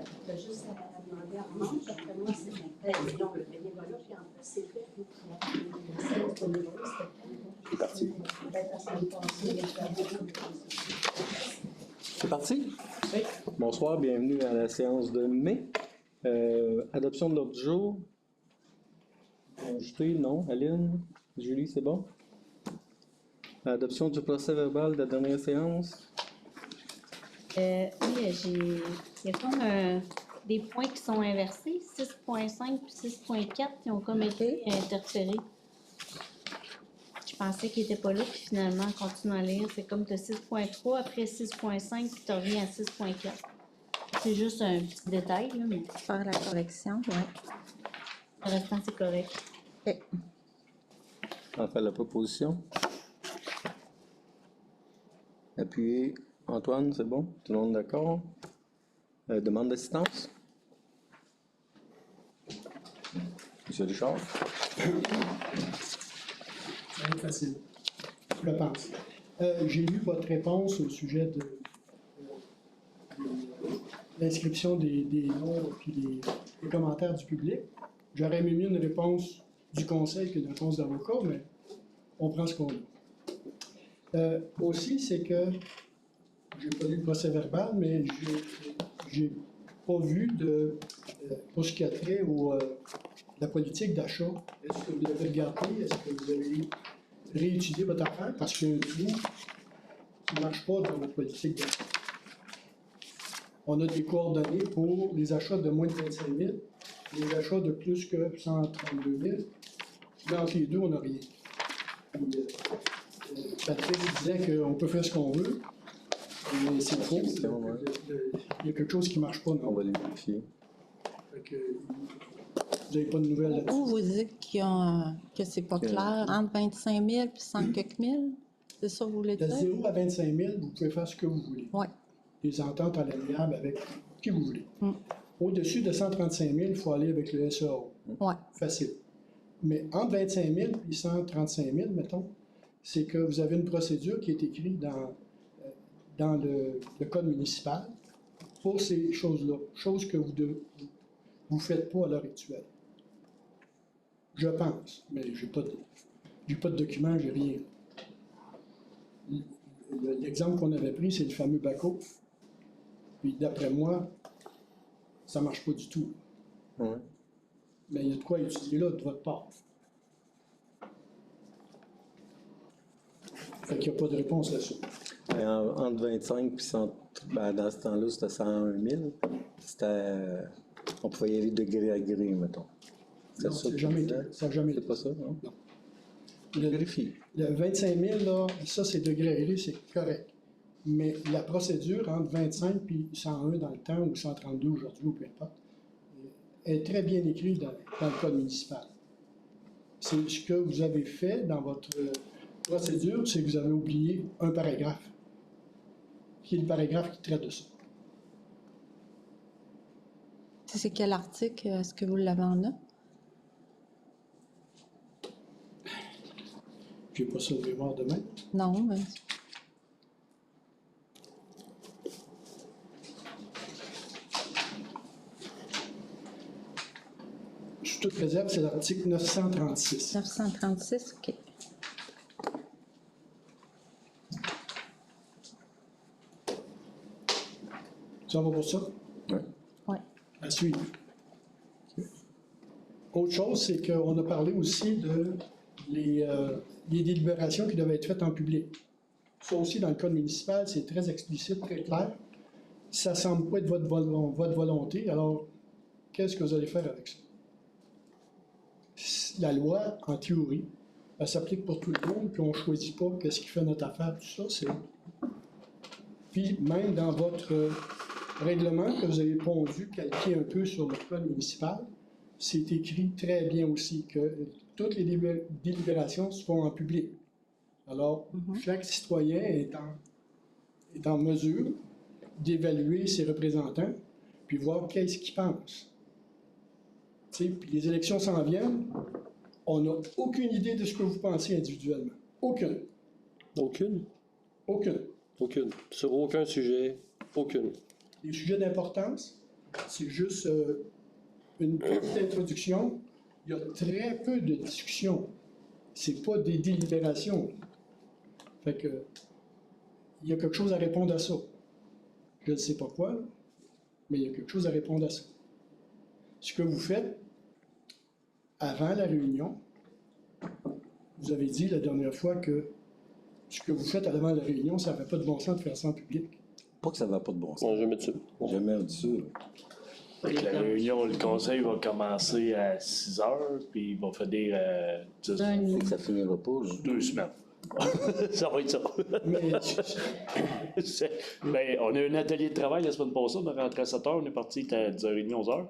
Tu as juste à demander en manche. Après moi, c'est donc le bénévolat, puis en plus, c'est fait pour le bénévolat. C'est parti. C'est parti? Oui. Bonsoir, bienvenue à la séance de mai. Adoption de l'ordre du jour. Ajouter, non. Aline? Julie, c'est bon? Adoption du procès verbal de la dernière séance. Oui, il y a comme des points qui sont inversés, 6.5 puis 6.4 qui ont comme été interférés. Je pensais qu'ils n'étaient pas là, puis finalement, en continuant à lire, c'est comme tu as 6.3, après 6.5, puis tu reviens à 6.4. C'est juste un petit détail, là, mais Faire la correction, oui. le restant, c'est correct. Okay. On fait la proposition. Appuyez. Antoine, c'est bon? Tout le monde d'accord? Demande d'assistance? Monsieur Richard? Ça va être facile, je le pense. J'ai lu votre réponse au sujet de l'inscription des noms et des commentaires du public. J'aurais aimé mieux une réponse du conseil qu'une réponse d'avocat, mais on prend ce qu'on a. Aussi, c'est que j'ai pas lu le procès verbal, mais j'ai pas vu pour ce qui a trait la politique d'achat. Est-ce que vous l'avez regardé? Est-ce que vous avez réétudié votre affaire? Parce qu'il y a un trou qui ne marche pas dans votre politique d'achat. On a des coordonnées pour les achats de moins de 25 000, les achats de plus que 132 000. Dans les deux, on n'a rien. Patrick disait qu'on peut faire ce qu'on veut, mais c'est faux. Il y a quelque chose qui ne marche pas. On va les vérifier. Vous n'avez pas de nouvelles là-dessus? Ou vous dites que c'est pas clair, entre 25 000 et 100 quelques mille? C'est ça que vous voulez De dire? 0 à 25 000, vous pouvez faire ce que vous voulez. Oui. Des ententes à l'amiable avec qui vous voulez. Mm. Au-dessus de 135 000, il faut aller avec le SEO. Oui. Facile. Mais entre 25 000 et 135 000, mettons, c'est que vous avez une procédure qui est écrite dans le code municipal pour ces choses-là, choses que vous ne faites pas à l'heure actuelle. Je pense, mais je n'ai pas de document, j'ai rien. L'exemple qu'on avait pris, c'est le fameux BACO. Puis d'après moi, ça ne marche pas du tout. Ouais. Mais il y a de quoi étudier là de votre part. Fait qu'il n'y a pas de réponse là-dessus. Entre 25 et 100, dans ce temps-là, c'était 101 000. On pouvait y aller de gré à gré, mettons. Non, ça n'a jamais été. C'est pas ça, non? Non. Vérifie. Le 25 000, là, ça, c'est degré à gré, c'est correct. Mais la procédure entre 25 et 101 dans le temps, ou 132 aujourd'hui, ou peu importe, est très bien écrite dans le code municipal. C'est ce que vous avez fait dans votre procédure, c'est que vous avez oublié un paragraphe, qui est le paragraphe qui traite de ça. C'est quel article? Est-ce que vous l'avez en note? Je n'ai pas ça de mémoire demain. Non, mais... Sous toute réserve, c'est l'article 936. 936, OK. Ça va pour ça? Oui. Oui. À suivre. Autre chose, c'est qu'on a parlé aussi de les délibérations qui devaient être faites en public. Ça aussi, dans le code municipal, c'est très explicite, très clair. Ça ne semble pas être votre volonté. Alors, qu'est-ce que vous allez faire avec ça? La loi, en théorie, elle s'applique pour tout le monde, puis on ne choisit pas qu'est-ce qui fait notre affaire, tout ça. Puis, même dans votre règlement que vous avez pondu, calqué un peu sur le code municipal, c'est écrit très bien aussi que toutes les délibérations se font en public. Alors, chaque citoyen est en mesure d'évaluer ses représentants, puis voir qu'est-ce qu'ils pensent. Puis les élections s'en viennent, on n'a aucune idée de ce que vous pensez individuellement. Aucune. Aucune? Aucune. Aucune. Sur aucun sujet, aucune. Les sujets d'importance, C'est juste une petite introduction. Il y a très peu de discussions. C'est pas des délibérations. Fait que, il y a quelque chose à répondre à ça. Je ne sais pas quoi, là, mais il y a quelque chose à répondre à ça. Ce que vous faites avant la réunion, vous avez dit la dernière fois que ce que vous faites avant la réunion, ça n'avait pas de bon sens de faire ça en public. Pas que ça va pas de bon sens. On va jamais dessus. Jamais au-dessus. Fait que la réunion, le conseil va commencer à 6 heures, puis il va finir à 10 Un Fait que ça finira pas, là. 2 semaines. Ça va être ça. Mais Ben, on a eu un atelier de travail la semaine passée, on est rentré à 7 h, on est parti à 10h30, 11h.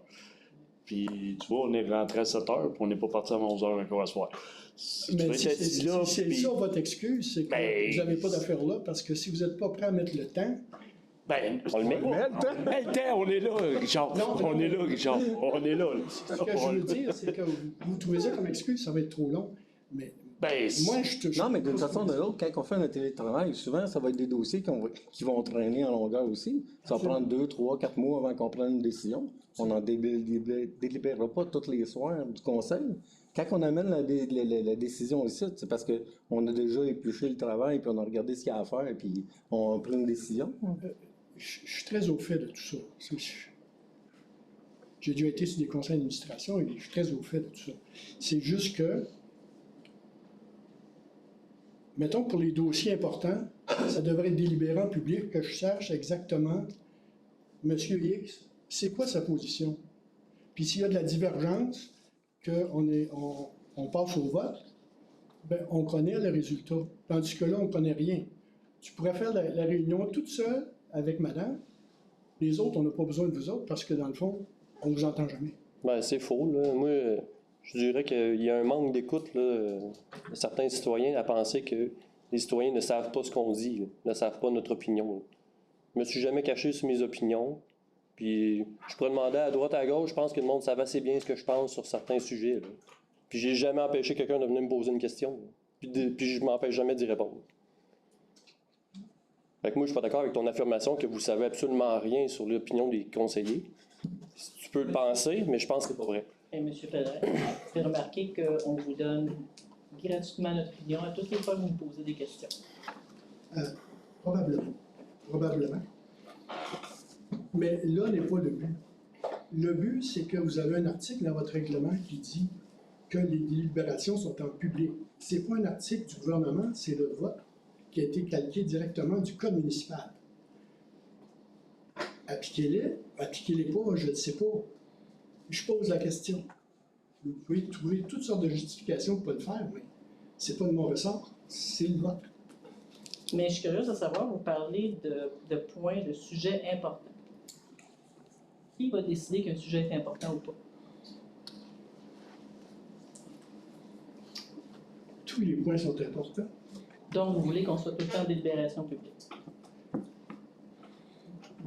Puis, tu vois, on est rentré à 7 h, puis on n'est pas parti à 11h encore à soir. Si tu veux si être assis là, c'est puis- ça votre excuse, c'est que Ben- vous n'avez pas d'affaire là, parce que si vous n'êtes pas prêt à mettre le temps, Ben, On le met. on met le temps, on est là, Richard. Non, On est là, Richard. On est là. ce que je veux dire, c'est que vous trouvez ça comme excuse, ça va être trop long. Mais Ben, moi, je te... Non, mais d'une façon ou d'une autre, quand on fait un télétravail, souvent, ça va être des dossiers qui vont traîner en longueur aussi. Ça va prendre 2, 3, 4 mois avant qu'on prenne une décision. On n'en délibérera pas tous les soirs du conseil. Quand on amène la décision ici, c'est parce qu'on a déjà épluché le travail, puis on a regardé ce qu'il y a à faire, puis on a pris une décision. Je suis très au fait de tout ça. J'ai déjà été sur des conseils d'administration et je suis très au fait de tout ça. C'est juste que, mettons pour les dossiers importants, ça devrait être délibéré en public, que je sache exactement, Monsieur X, c'est quoi sa position. Puis s'il y a de la divergence, qu'on passe au vote, ben, on connaît le résultat. Tandis que là, on ne connaît rien. Tu pourrais faire la réunion toute seule avec madame. Les autres, on n'a pas besoin de vous autres parce que dans le fond, on ne vous entend jamais. Ben, c'est faux, là. Moi, je dirais qu'il y a un manque d'écoute, là, de certains citoyens à penser que les citoyens ne savent pas ce qu'on dit, là, ne savent pas notre opinion. Là. Je me suis jamais caché sur mes opinions. Puis, je pourrais demander à droite, à gauche, je pense que le monde savait assez bien ce que je pense sur certains sujets. Là. Puis, j'ai jamais empêché quelqu'un de venir me poser une question. Là. Puis je m'empêche jamais d'y répondre. Fait que moi, je suis pas d'accord avec ton affirmation que vous savez absolument rien sur l'opinion des conseillers. Tu peux le penser, mais je pense que c'est pas vrai. Et M. Pedret, vous avez remarqué qu'on vous donne gratuitement notre opinion à toutes les fois que vous nous posez des questions. Probablement. Probablement. Mais là n'est pas le but. Le but, c'est que vous avez un article dans votre règlement qui dit que les délibérations sont en public. Ce n'est pas un article du gouvernement, c'est le vote qui a été calqué directement du code municipal. Appliquez-les pas, je ne sais pas. Je pose la question. Vous pouvez trouver toutes sortes de justifications pour ne pas le faire, mais c'est pas de mon ressort, c'est le vote. Mais je suis curieuse de savoir, vous parlez de points, de sujets importants. Qui va décider qu'un sujet est important ou pas? Tous les points sont importants. Donc, vous voulez qu'on soit tout le temps en délibération publique.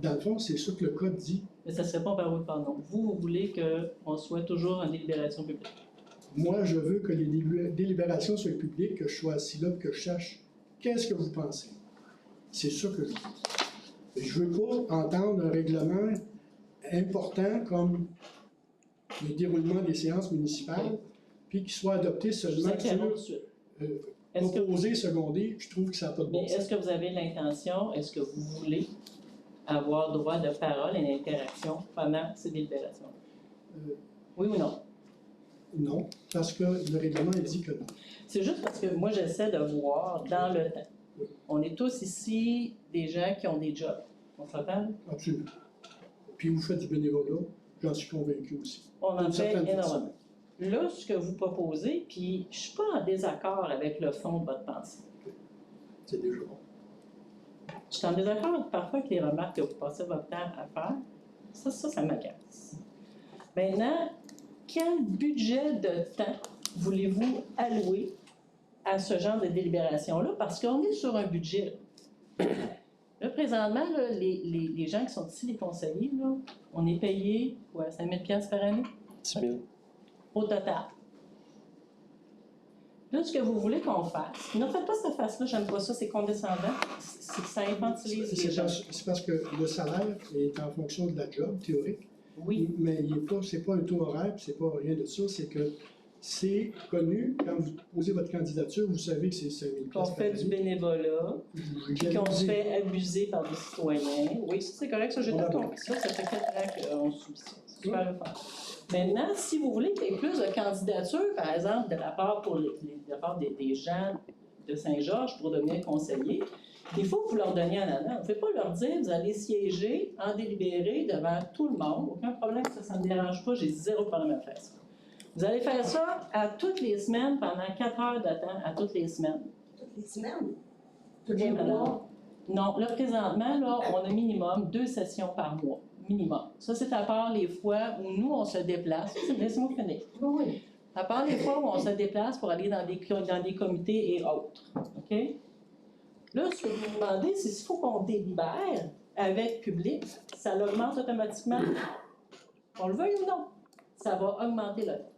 Dans le fond, c'est ça que le code dit. Mais ça ne se répond par oui par non. Vous voulez qu'on soit toujours en délibération publique. Moi, je veux que les délibérations soient publiques, que je sois assis là, que je sache qu'est-ce que vous pensez. C'est ça que je veux. Je veux pas entendre un règlement important comme le déroulement des séances municipales, puis qu'il soit adopté Je vous seulement interromps tout de sur suite. Est-ce que- proposé, secondé. Je trouve que ça n'a pas de bon Mais sens. est-ce que vous avez l'intention, est-ce que vous voulez avoir droit de parole et d'interaction pendant ces délibérations? Euh, Oui ou non? Non, parce que le règlement il dit que non. C'est juste parce que moi, j'essaie de voir dans le temps. Oui. On est tous ici des gens qui ont des jobs. On s'entend? Absolument. Puis vous faites du bénévolat, j'en suis convaincu aussi. On en D'une fait certaine énormément. Là, ce que vous proposez, puis je suis pas en désaccord avec le fond de votre pensée. C'est déjà bon. Je suis en désaccord parfois avec les remarques que vous passez votre temps à faire. Ça m'agace. Maintenant, quel budget de temps voulez-vous allouer à ce genre de délibération-là? Parce qu'on est sur un budget. Là, présentement, là, les gens qui sont ici, les conseillers, là, on est payé, 5 000 $ par année 10 000. au total. Là, ce que vous voulez qu'on fasse, ne faites pas cette face-là, j'aime pas ça, c'est condescendant, ça infantilise les gens. C'est parce que le salaire est en fonction de la job théorique, Oui. Mais c'est pas un taux horaire, puis c'est pas rien de ça, c'est que c'est connu, quand vous posez votre candidature, vous savez que c'est 5 000 Qu'on fait du bénévolat, puis qu'on se fait abuser par des citoyens. Oui, ça c'est correct, ça j'ai tout compris. Ça fait 4 ans qu'on subit ça. C'est super le fun. Maintenant, si vous voulez qu'il y ait plus de candidatures, par exemple, de la part, de la part des gens de Saint-Georges pour devenir conseiller, il faut que vous leur donniez en avant. Vous ne pouvez pas leur dire, vous allez siéger en délibéré devant tout le monde. Aucun problème, ça ne me dérange pas, j'ai zéro problème à faire ça. Vous allez faire ça à toutes les semaines, pendant 4 heures de temps, à toutes les semaines. Toutes les semaines? Oui, madame. Non, là, présentement, là, on a minimum 2 sessions par mois. Minimum. Ça, c'est à part les fois où nous, on se déplace. Laissez-moi finir. Oui. À part les fois où on se déplace pour aller dans des comités et autres. OK? Là, ce que vous me demandez, c'est s'il faut qu'on délibère avec public, ça l'augmente automatiquement. On le veuille ou non, ça va augmenter le temps.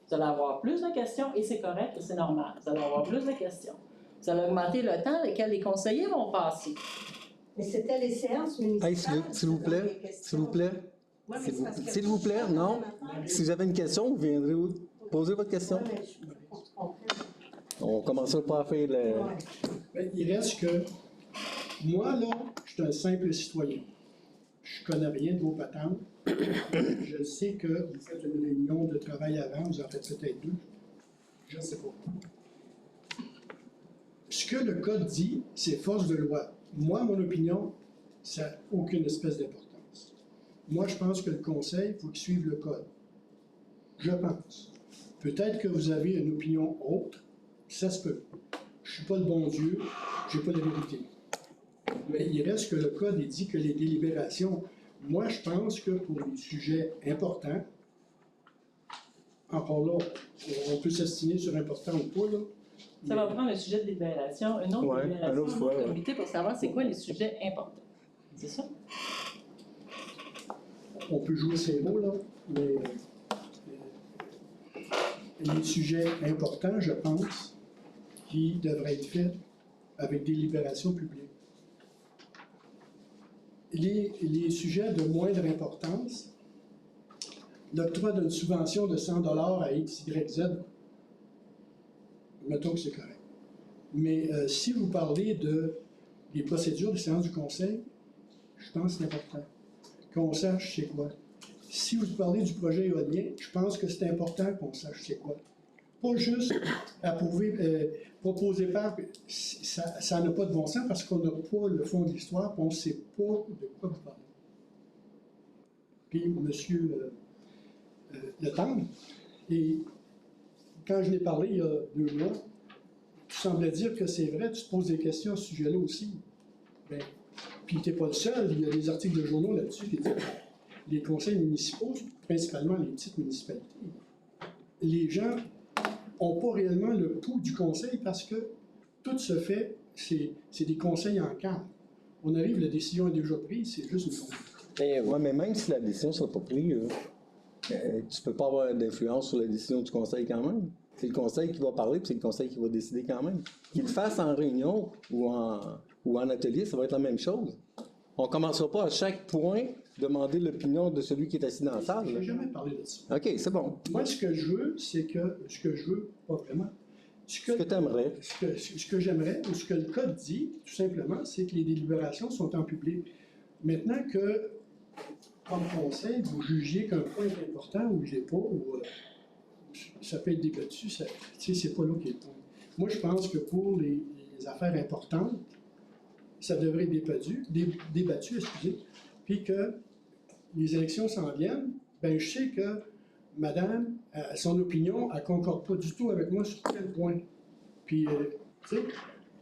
Vous allez avoir plus de questions et c'est correct et c'est normal. Vous allez avoir plus de questions. Vous allez augmenter le temps auquel les conseillers vont passer. Mais c'était les séances municipales. Hey, s'il vous plaît, s'il vous plaît, Ouais, mais c'est parce que- s'il vous plaît, non. Si vous avez une question, vous viendrez poser votre question. Ouais, mais on se comprend. On commencera pas à faire le... Ouais. Ben, il reste que, moi, là, je suis un simple citoyen. Je connais rien de vos patentes. Je sais que vous faites une réunion de travail avant, vous en faites peut-être 2. Je ne sais pas. Ce que le code dit, c'est force de loi. Moi, mon opinion, ça n'a aucune espèce d'importance. Moi, je pense que le conseil, il faut qu'il suive le code. Je pense. Peut-être que vous avez une opinion autre, ça se peut. Je ne suis pas le bon Dieu, je n'ai pas la vérité. Mais il reste que le code il dit que les délibérations, moi je pense que pour les sujets importants, encore là, on peut s'estimer sur important ou pas, là. Ça va prendre un sujet de délibération, une autre Ouais, délibération, un autre un fois, autre ouais. comité pour savoir c'est quoi les sujets importants. C'est ça? On peut jouer ces mots, là, mais les sujets importants, je pense, qui devraient être faits avec délibération publique. Les sujets de moindre importance, l'octroi d'une subvention de 100 $ à X, Y, Z, mettons que c'est correct. Mais si vous parlez des procédures de séance du conseil, je pense que c'est important qu'on sache c'est quoi. Si vous parlez du projet éolien, je pense que c'est important qu'on sache c'est quoi. Pas juste proposer par, ça n'a pas de bon sens parce qu'on n'a pas le fond de l'histoire, on ne sait pas de quoi vous parlez. Puis, M. Le Temple, et quand je l'ai parlé il y a 2 mois, tu semblais dire que c'est vrai, tu te poses des questions à ce sujet-là aussi. Ben, puis tu n'es pas le seul, il y a des articles de journaux là-dessus qui disent que les conseils municipaux, principalement les petites municipalités, les gens n'ont pas réellement le pouls du conseil parce que tout se fait, c'est des conseils en cadre. On arrive, la décision est déjà prise, c'est juste une Ouais, mais même si la décision ne sera pas prise, tu ne peux pas avoir d'influence sur la décision du conseil quand même. C'est le conseil qui va parler, puis c'est le conseil qui va décider quand même. Qu'il le fasse en réunion ou en atelier, ça va être la même chose. On ne commencera pas à chaque point demander l'opinion de celui qui est assis dans la salle. Je là. n'ai jamais parlé de ça. OK, c'est bon. Moi, ce que je veux, c'est que, pas vraiment, ce Ce que tu aimerais. ce que j'aimerais, ou ce que le code dit, tout simplement, c'est que les délibérations sont en public. Maintenant que, comme conseil, vous jugiez qu'un point est important ou il n'est pas, ou ça peut être débattu, c'est pas là qui est le point. Moi, je pense que pour les affaires importantes, ça devrait être débattu, puis que les élections s'en viennent, ben je sais que madame, son opinion, elle ne concorde pas du tout avec moi sur tel point. Puis, tu sais,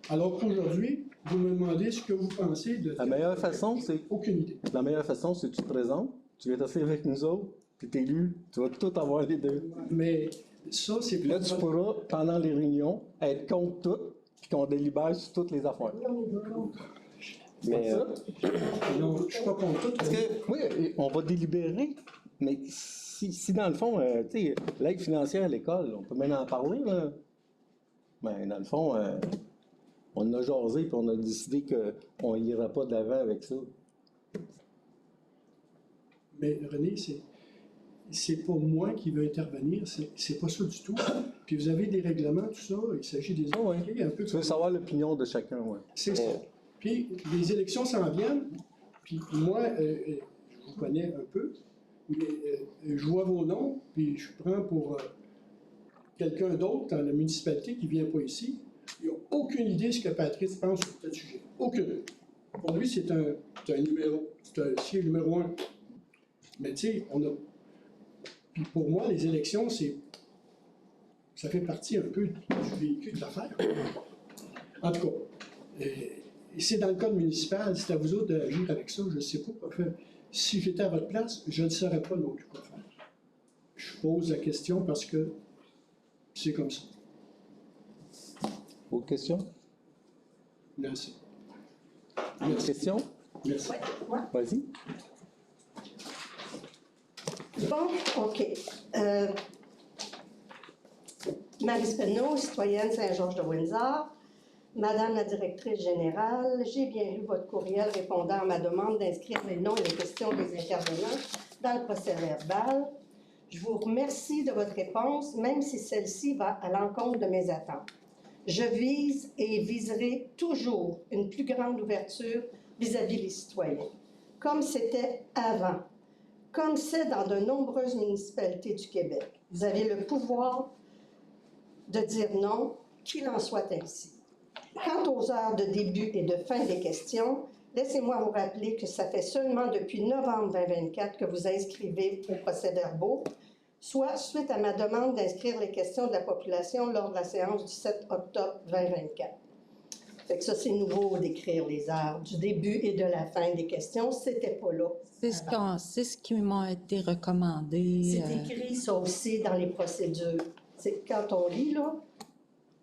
alors qu'aujourd'hui, vous me demandez ce que vous pensez de... La meilleure façon, c'est Aucune idée. La meilleure façon, c'est que tu te présentes, tu viens t'asseoir avec nous autres, puis t'es élu, tu vas tout avoir les deux. Mais ça, c'est... Puis là, tu pourras, pendant les réunions, être contre tout, puis qu'on délibère sur toutes les affaires. Mais Ça? Non, je ne suis pas contre tout. Parce que, oui, on va délibérer, mais si dans le fond, tu sais, l'aide financière à l'école, on peut même en parler, là. Mais dans le fond, on a jasé, puis on a décidé qu'on n'ira pas de l'avant avec ça. mais René, c'est pas moi qui veux intervenir, c'est pas ça du tout. Puis vous avez des règlements, tout ça, il s'agit des Ah ouais. un peu Tu veux comme savoir l'opinion de chacun, oui. c'est ça. Puis les élections s'en viennent, puis moi, je vous connais un peu, mais je vois vos noms, puis je prends pour quelqu'un d'autre dans la municipalité qui ne vient pas ici. Il n'a aucune idée de ce que Patrice pense sur ce sujet. Aucune. Pour lui, c'est un numéro. C'est un siège numéro 1. Mais tu sais, on a. Puis pour moi, les élections, ça fait partie un peu du véhicule de l'affaire. En tout cas, c'est dans le code municipal, c'est à vous autres d'agir avec ça, je ne sais pas quoi faire. Si j'étais à votre place, je ne saurais pas non plus quoi faire. Je pose la question parce que c'est comme ça. Autre question? Merci. Autre question? Merci. Vas-y. Bon, OK. Marie Speno, citoyenne Saint-Georges-de-Windsor. Madame la directrice générale, j'ai bien lu votre courriel répondant à ma demande d'inscrire les noms et les questions des intervenants dans le procès verbal. Je vous remercie de votre réponse, même si celle-ci va à l'encontre de mes attentes. Je vise et viserai toujours une plus grande ouverture vis-à-vis des citoyens, comme c'était avant, comme c'est dans de nombreuses municipalités du Québec. Vous avez le pouvoir de dire non, qu'il en soit ainsi. Quant aux heures de début et de fin des questions, laissez-moi vous rappeler que ça fait seulement depuis novembre 2024 que vous inscrivez aux procès-verbaux, soit suite à ma demande d'inscrire les questions de la population lors de la séance du 7 octobre 2024. Fait que ça, c'est nouveau d'écrire les heures du début et de la fin des questions. C'était pas là. C'est ce qui m'a été recommandé. C'est écrit ça aussi dans les procédures. C'est quand on lit, là,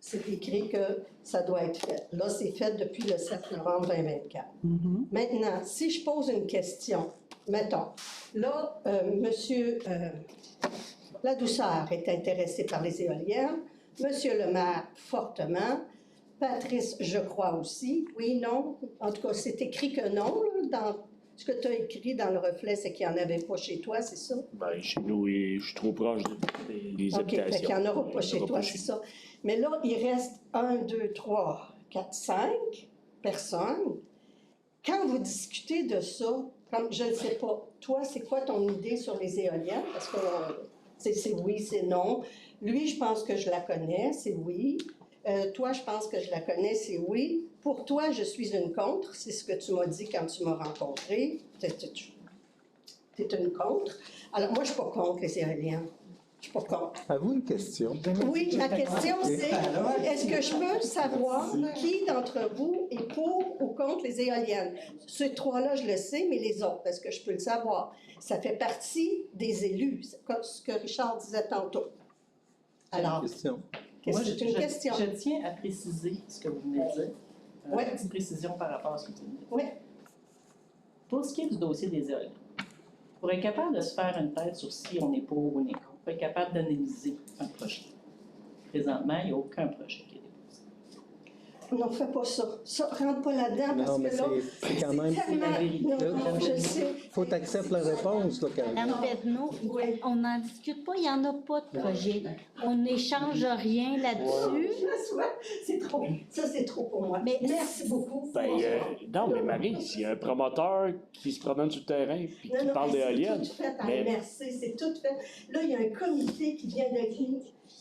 c'est écrit que ça doit être fait. Là, c'est fait depuis le 7 novembre 2024. Maintenant, si je pose une question, mettons, là, monsieur Ladouceur est intéressé par les éoliennes, monsieur le maire fortement, Patrice, je crois aussi, oui, non, en tout cas, c'est écrit que non, là, dans ce que tu as écrit dans le reflet, c'est qu'il n'y en avait pas chez toi, c'est ça? Ben, chez nous, je suis trop proche des OK, habitations. fait qu'il n'y en aura pas chez toi, c'est ça. Mais là, il reste 1, 2, 3, 4, 5 personnes. Quand vous discutez de ça, comme je ne sais pas, toi, c'est quoi ton idée sur les éoliennes? Parce que c'est oui, c'est non. Lui, je pense que je la connais, c'est oui. Toi, je pense que je la connais, c'est oui. Pour toi, je suis une contre, c'est ce que tu m'as dit quand tu m'as rencontré. Tu es une contre. Alors, moi, je ne suis pas contre les éoliennes. Je ne suis pas contre. Avez-vous une question? Oui, ma question, c'est est-ce que je peux savoir qui d'entre vous est pour ou contre les éoliennes? Ces trois-là, je le sais, mais les autres, est-ce que je peux le savoir? Ça fait partie des élus, comme ce que Richard disait tantôt. Alors, Question. c'est une question. Je tiens à préciser ce que vous venez de dire. Ouais. Une petite précision par rapport à ce que tu venez de dire. Oui, Pour ce qui est du dossier des éoliennes, pour être capable de se faire une tête sur si on est pour ou on est contre, pour être capable d'analyser un projet. Présentement, il n'y a aucun projet qui est déposé. non, fais pas ça. Ça, rentre pas là-dedans parce Non, mais que là, c'est quand même. tellement... la vérité. Non, je sais. Faut que acceptes la réponse, là, quand même. Madame Pedneau, Oui. on n'en discute pas, il n'y en a pas de projet. On n'échange rien là-dessus. C'est trop. Ça, c'est trop pour moi. Mais- Merci beaucoup. Ben, non, mais Marie, s'il y a un promoteur qui se promène sur le terrain et qui Non, non, parle mais d'éoliennes, c'est tout fait à mais- MRC, c'est tout fait. Là, il y a un comité qui vient de qui?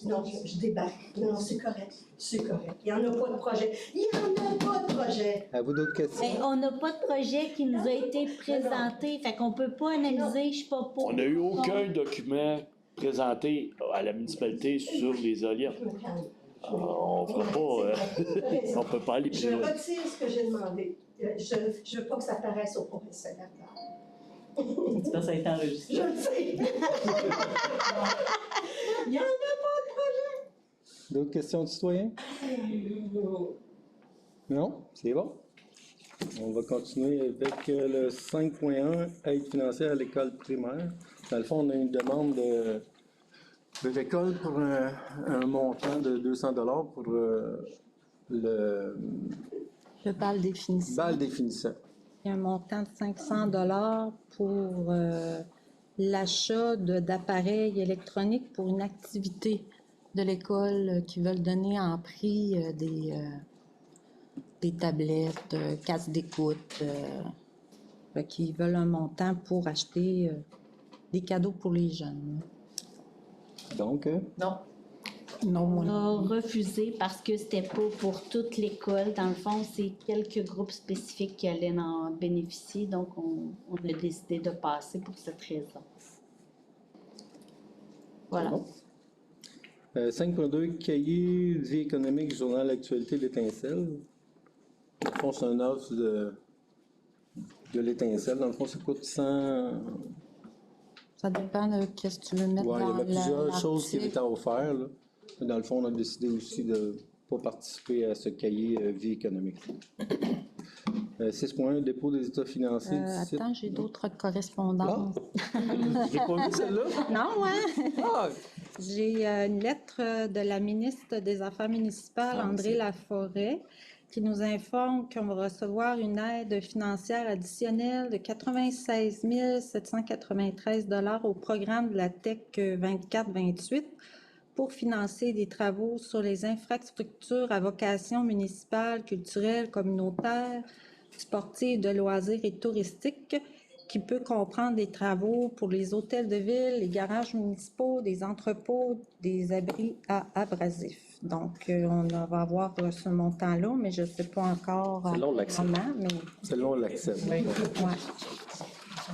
Non, je débarque. Non, c'est correct. C'est correct. Il n'y en a pas de projet. Il n'y en a pas de projet. Avez-vous d'autres questions? Ben, on n'a pas de projet qui nous a été présenté, fait qu'on ne peut pas analyser, je ne suis pas pour. on n'a eu aucun document présenté à la municipalité sur les éoliennes. Je me calme. On fera pas, T'as raison. on peut pas aller plus Je loin. retire ce que j'ai demandé. Je ne veux pas que ça paraisse au professionnel. Ça a été enregistré. Je le sais. Il n'y en a pas de projet. D'autres questions de citoyens? Non? C'est bon? On va continuer avec le 5.1, aide financière à l'école primaire. Dans le fond, on a une demande de l'école pour un montant de 200 $ pour le Le bal définition. bal définissant. Il y a un montant de 500 $ pour l'achat d'appareils électroniques pour une activité de l'école qui veulent donner en prix des tablettes, casques d'écoute, qui veulent un montant pour acheter des cadeaux pour les jeunes. Donc, Non. Non, On a refusé parce que c'était pas pour toute l'école. Dans le fond, c'est quelques groupes spécifiques qui allaient en bénéficier. Donc, on a décidé de passer pour cette raison. Voilà. bon. 5.2, cahier vie économique, journal Actualité l'Étincelle. Dans le fond, c'est un offre de l'Étincelle. Dans le fond, ça coûte 100... ça dépend de qu'est-ce que tu veux mettre Ouais, il y dans avait plusieurs choses qui l'article. étaient offertes. Là. Dans le fond, on a décidé aussi de ne pas participer à ce cahier vie économique. 6.1, dépôt des états financiers. du site. Attends, j'ai d'autres correspondances. J'ai pas vu celle-là? Non, ouais. Ah, J'ai une lettre de la ministre des Affaires municipales, André Laforêt, qui nous informe qu'on va recevoir une aide financière additionnelle de 96 793 $ au programme de la TEC 24-28 pour financer des travaux sur les infrastructures à vocation municipale, culturelle, communautaire, sportive, de loisirs et touristique, qui peut comprendre des travaux pour les hôtels de ville, les garages municipaux, des entrepôts, des abris à abrasifs. Donc, on va avoir ce montant-là, mais je ne sais pas encore Celle-là, on l'accepte. comment, mais celle-là, on l'accepte. ouais.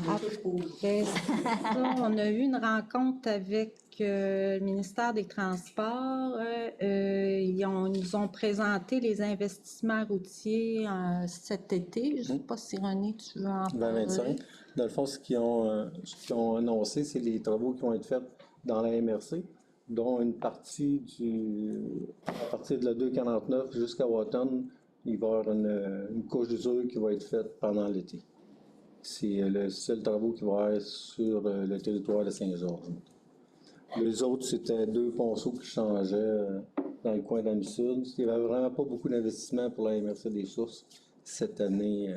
Après ça, on a eu une rencontre avec le ministère des Transports. Ils nous ont présenté les investissements routiers cet été. Je ne sais pas si René, tu veux en parler. 2025. Dans le fond, ce qu'ils ont annoncé, c'est les travaux qui vont être faits dans la MRC, dont une partie à partir de la 249 jusqu'à Wotton, il va y avoir une couche d'usure qui va être faite pendant l'été. C'est le seul travaux qui va être sur le territoire de Saint-Georges. Les autres, c'était 2 ponceaux qui changeaient dans le coin d'Anne-Sud. Il n'y avait vraiment pas beaucoup d'investissement pour la MRC des Sources cette année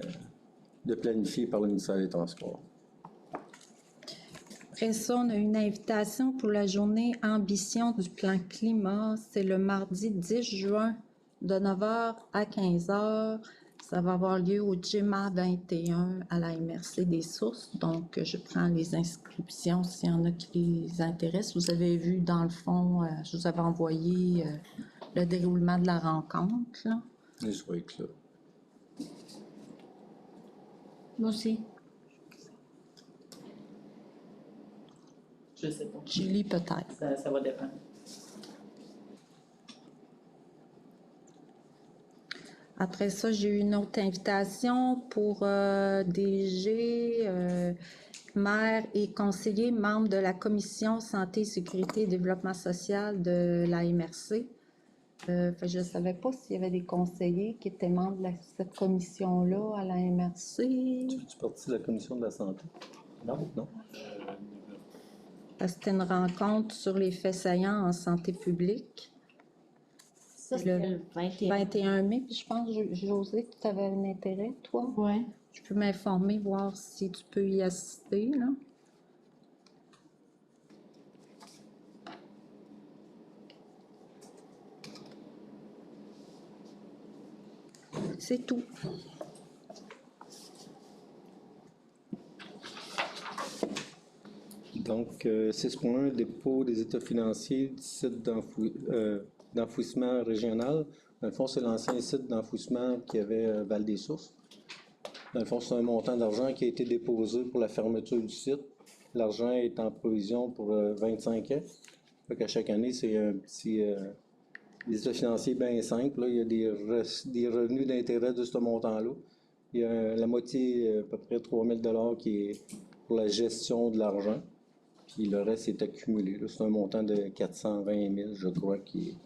de planifier par le ministère des Transports. Après ça, on a une invitation pour la journée Ambition du plan climat. C'est le mardi 10 juin de 9h à 15h. Ça va avoir lieu au GEMA 21 à la MRC des Sources. Donc, je prends les inscriptions s'il y en a qui les intéressent. Vous avez vu dans le fond, je vous avais envoyé le déroulement de la rencontre, là. Et je vais être là. Moi aussi. Je sais pas. Julie, peut-être. Ça va dépendre. Après ça, j'ai eu une autre invitation pour DG, maire et conseillers membres de la Commission Santé, Sécurité et Développement social de la MRC. Je ne savais pas s'il y avait des conseillers qui étaient membres de cette commission-là à la MRC. Tu fais partie de la commission de la santé? Non? Non? C'était une rencontre sur les faits saillants en santé publique. Ça, c'était le 21. 21 mai, puis je pense, José, que tu avais un intérêt, toi? Ouais. Je peux m'informer, voir si tu peux y assister, là. C'est tout. Donc, 6.1, dépôt des états financiers du site d'enfouissement régional. Dans le fond, c'est l'ancien site d'enfouissement qu'il y avait Val-des-Sources. Dans le fond, c'est un montant d'argent qui a été déposé pour la fermeture du site. L'argent est en provision pour 25 ans. Fait qu'à chaque année, c'est un petit des états financiers bien simples. Là. Il y a des revenus d'intérêt de ce montant-là. Il y a la moitié, à peu près 3 000 $ qui est pour la gestion de l'argent. Puis le reste est accumulé. Là. C'est un montant de 420 000, je crois, qui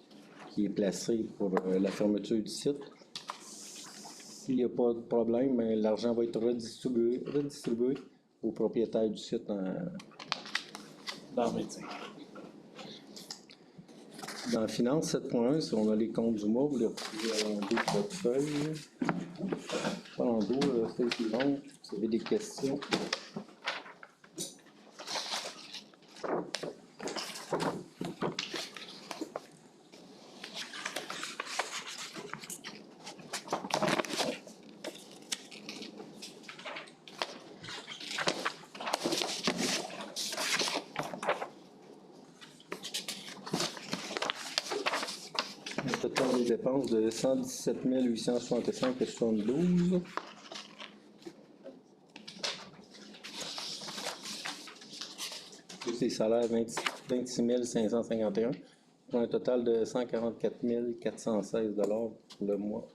est placé pour la fermeture du site. S'il n'y a pas de problème, l'argent va être redistribué aux propriétaires du site Dans le métier. Dans la finance 7.1, si on a les comptes du mois, vous les retrouvez en dos de votre feuille. Pas en dos, feuille suivante, vous avez des questions. nouvelles dépenses de 117 865,72. Plus les salaires 26 551 pour un total de 144 416 $ pour le mois.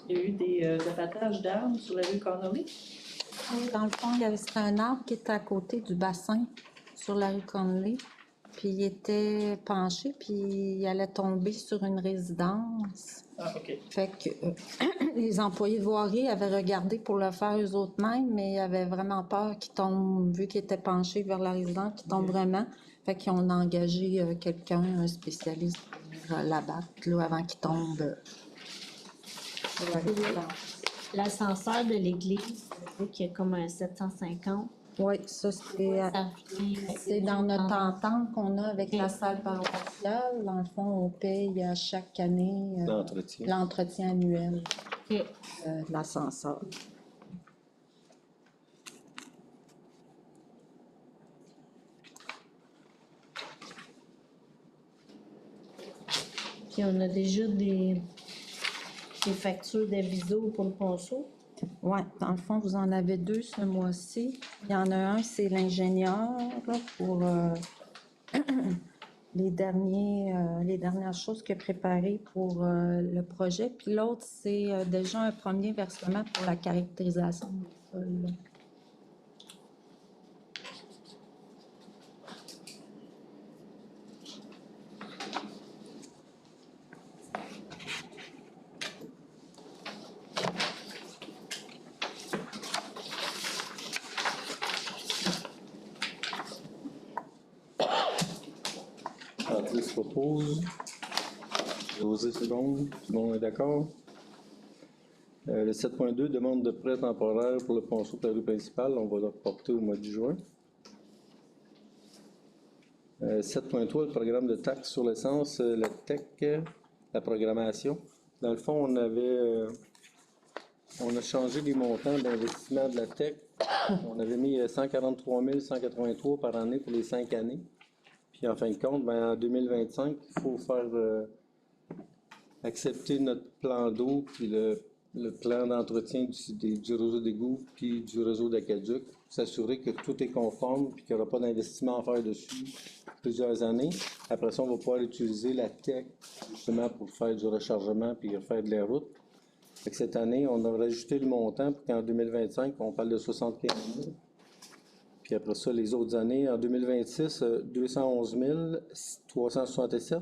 Il y a eu des abattages d'arbres sur la rue Connolly. Dans le fond, c'était un arbre qui était à côté du bassin sur la rue Conley. Puis il était penché, puis il allait tomber sur une résidence. Ah, OK. Fait que les employés de voirie avaient regardé pour le faire eux autres mêmes, mais ils avaient vraiment peur qu'il tombe, vu qu'il était penché vers la résidence, qu'il tombe vraiment. Fait qu'ils ont engagé quelqu'un, un spécialiste, pour l'abattre là, avant qu'il tombe. Sur la résidence. L'ascenseur de l'église, qui est comme un 750. Oui, ça c'est dans notre entente qu'on a avec la salle paroissiale. Dans le fond, on paye à chaque année L'entretien. l'entretien annuel OK. de l'ascenseur. Puis on a déjà des factures d'aviso pour le ponceau. Oui, dans le fond, vous en avez deux ce mois-ci. Il y en a un, c'est l'ingénieur là, pour les dernières choses qu'il a préparées pour le projet. Puis l'autre, c'est déjà un premier versement pour la caractérisation du sol. Là. Patrice propose. José seconde. Tout le monde est d'accord? Le 7.2, demande de prêt temporaire pour le ponceau de la rue principale. On va le reporter au mois de juin. 7.3, le programme de taxe sur l'essence, la TEC, la programmation. Dans le fond, on a changé les montants d'investissement de la TEC. On avait mis 143 183 par année pour les 5 années. Puis en fin de compte, en 2025, il faut faire accepter notre plan d'eau, puis le plan d'entretien du réseau d'égout, puis du réseau d'aqueduc, s'assurer que tout est conforme, puis qu'il n'y aura pas d'investissement à faire dessus plusieurs années. Après ça, on va pouvoir utiliser la TEC justement pour faire du rechargement, puis refaire de la route. Fait que cette année, on a rajouté le montant pour qu'en 2025, on parle de 75 000. Puis après ça, les autres années, en 2026, 211 367.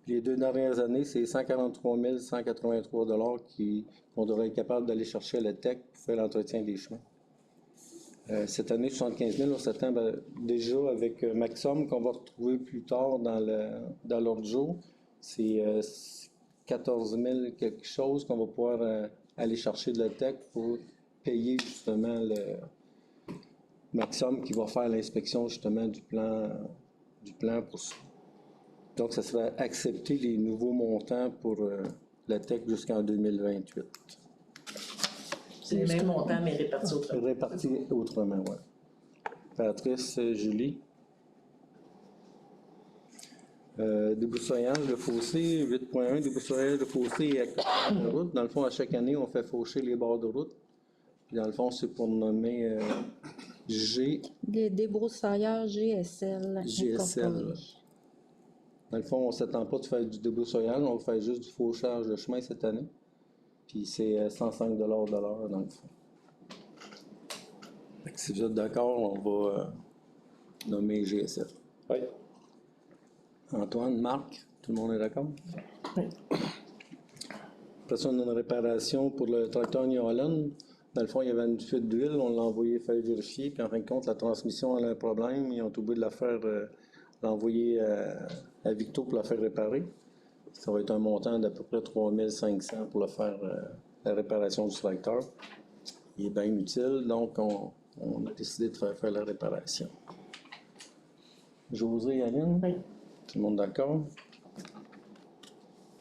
Puis les 2 dernières années, c'est 143 183 $ qu'on devrait être capable d'aller chercher à la TEC pour faire l'entretien des chemins. Cette année, 75 000, on s'attend déjà avec Maxom, qu'on va retrouver plus tard dans l'ordre du jour. C'est 14 000 quelque chose qu'on va pouvoir aller chercher de la TEC pour payer justement le Maxom qui va faire l'inspection justement du plan pour ça. Donc, ça sera accepter les nouveaux montants pour la TEC jusqu'en 2028. C'est les mêmes montants, mais répartis autrement. Répartis autrement, oui. Patrice, Julie. Débroussaillage de fossé, 8.1, débroussaillage de fossé et accompagnement de route. Dans le fond, à chaque année, on fait faucher les bords de route. Puis dans le fond, c'est pour nommer Des débroussailleurs GSL. GSL. incorporés. Dans le fond, on ne s'attend pas de faire du débroussaillage, on va faire juste du fauchage de chemin cette année. Puis c'est 105 $ de l'heure dans le fond. Fait que si vous êtes d'accord, on va nommer GSL. Oui. Antoine, Marc, tout le monde est d'accord? Oui. Après ça, on a une réparation pour le tracteur New Holland. Dans le fond, il y avait une fuite d'huile, on l'a envoyé faire vérifier, puis en fin de compte, la transmission a un problème. Ils ont oublié de la faire, l'envoyer à Victo pour la faire réparer. Ça va être un montant d'à peu près 3 500 pour le faire, la réparation du tracteur. Il est bien utile, donc on a décidé de faire la réparation. José et Aline? Oui. Tout le monde d'accord?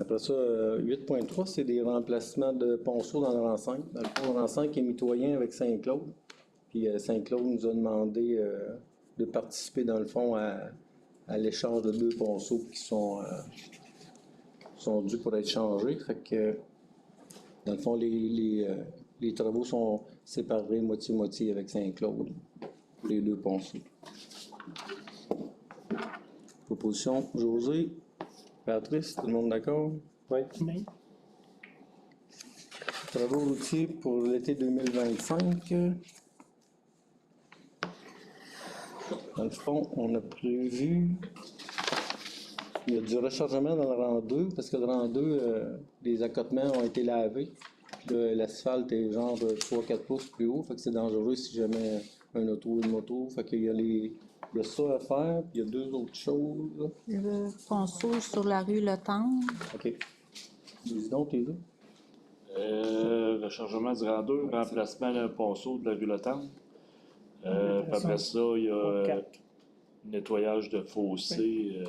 Après ça, 8.3, c'est des remplacements de ponceaux dans le rang 5. Dans le fond, le rang 5 est mitoyen avec Saint-Claude. Puis Saint-Claude nous a demandé de participer, dans le fond, à l'échange de 2 ponceaux qui sont dus pour être changés. Fait que, dans le fond, les travaux sont séparés moitié-moitié avec Saint-Claude pour les 2 ponceaux. Proposition, José, Patrice, tout le monde d'accord? Oui. Travaux routiers pour l'été 2025. Dans le fond, on a prévu. Il y a du rechargement dans le rang 2, parce que le rang 2, les accotements ont été lavés. L'asphalte est genre 3-4 pouces plus haut, fait que c'est dangereux si jamais un auto ou une moto. Fait qu'il y a ça à faire, puis il y a 2 autres choses. Le ponceau sur la rue Le Temple. OK. Dis donc, tes deux. Rechargement du rang 2, remplacement d'un ponceau de la rue Le Temple. Après ça, il y a nettoyage de fossés.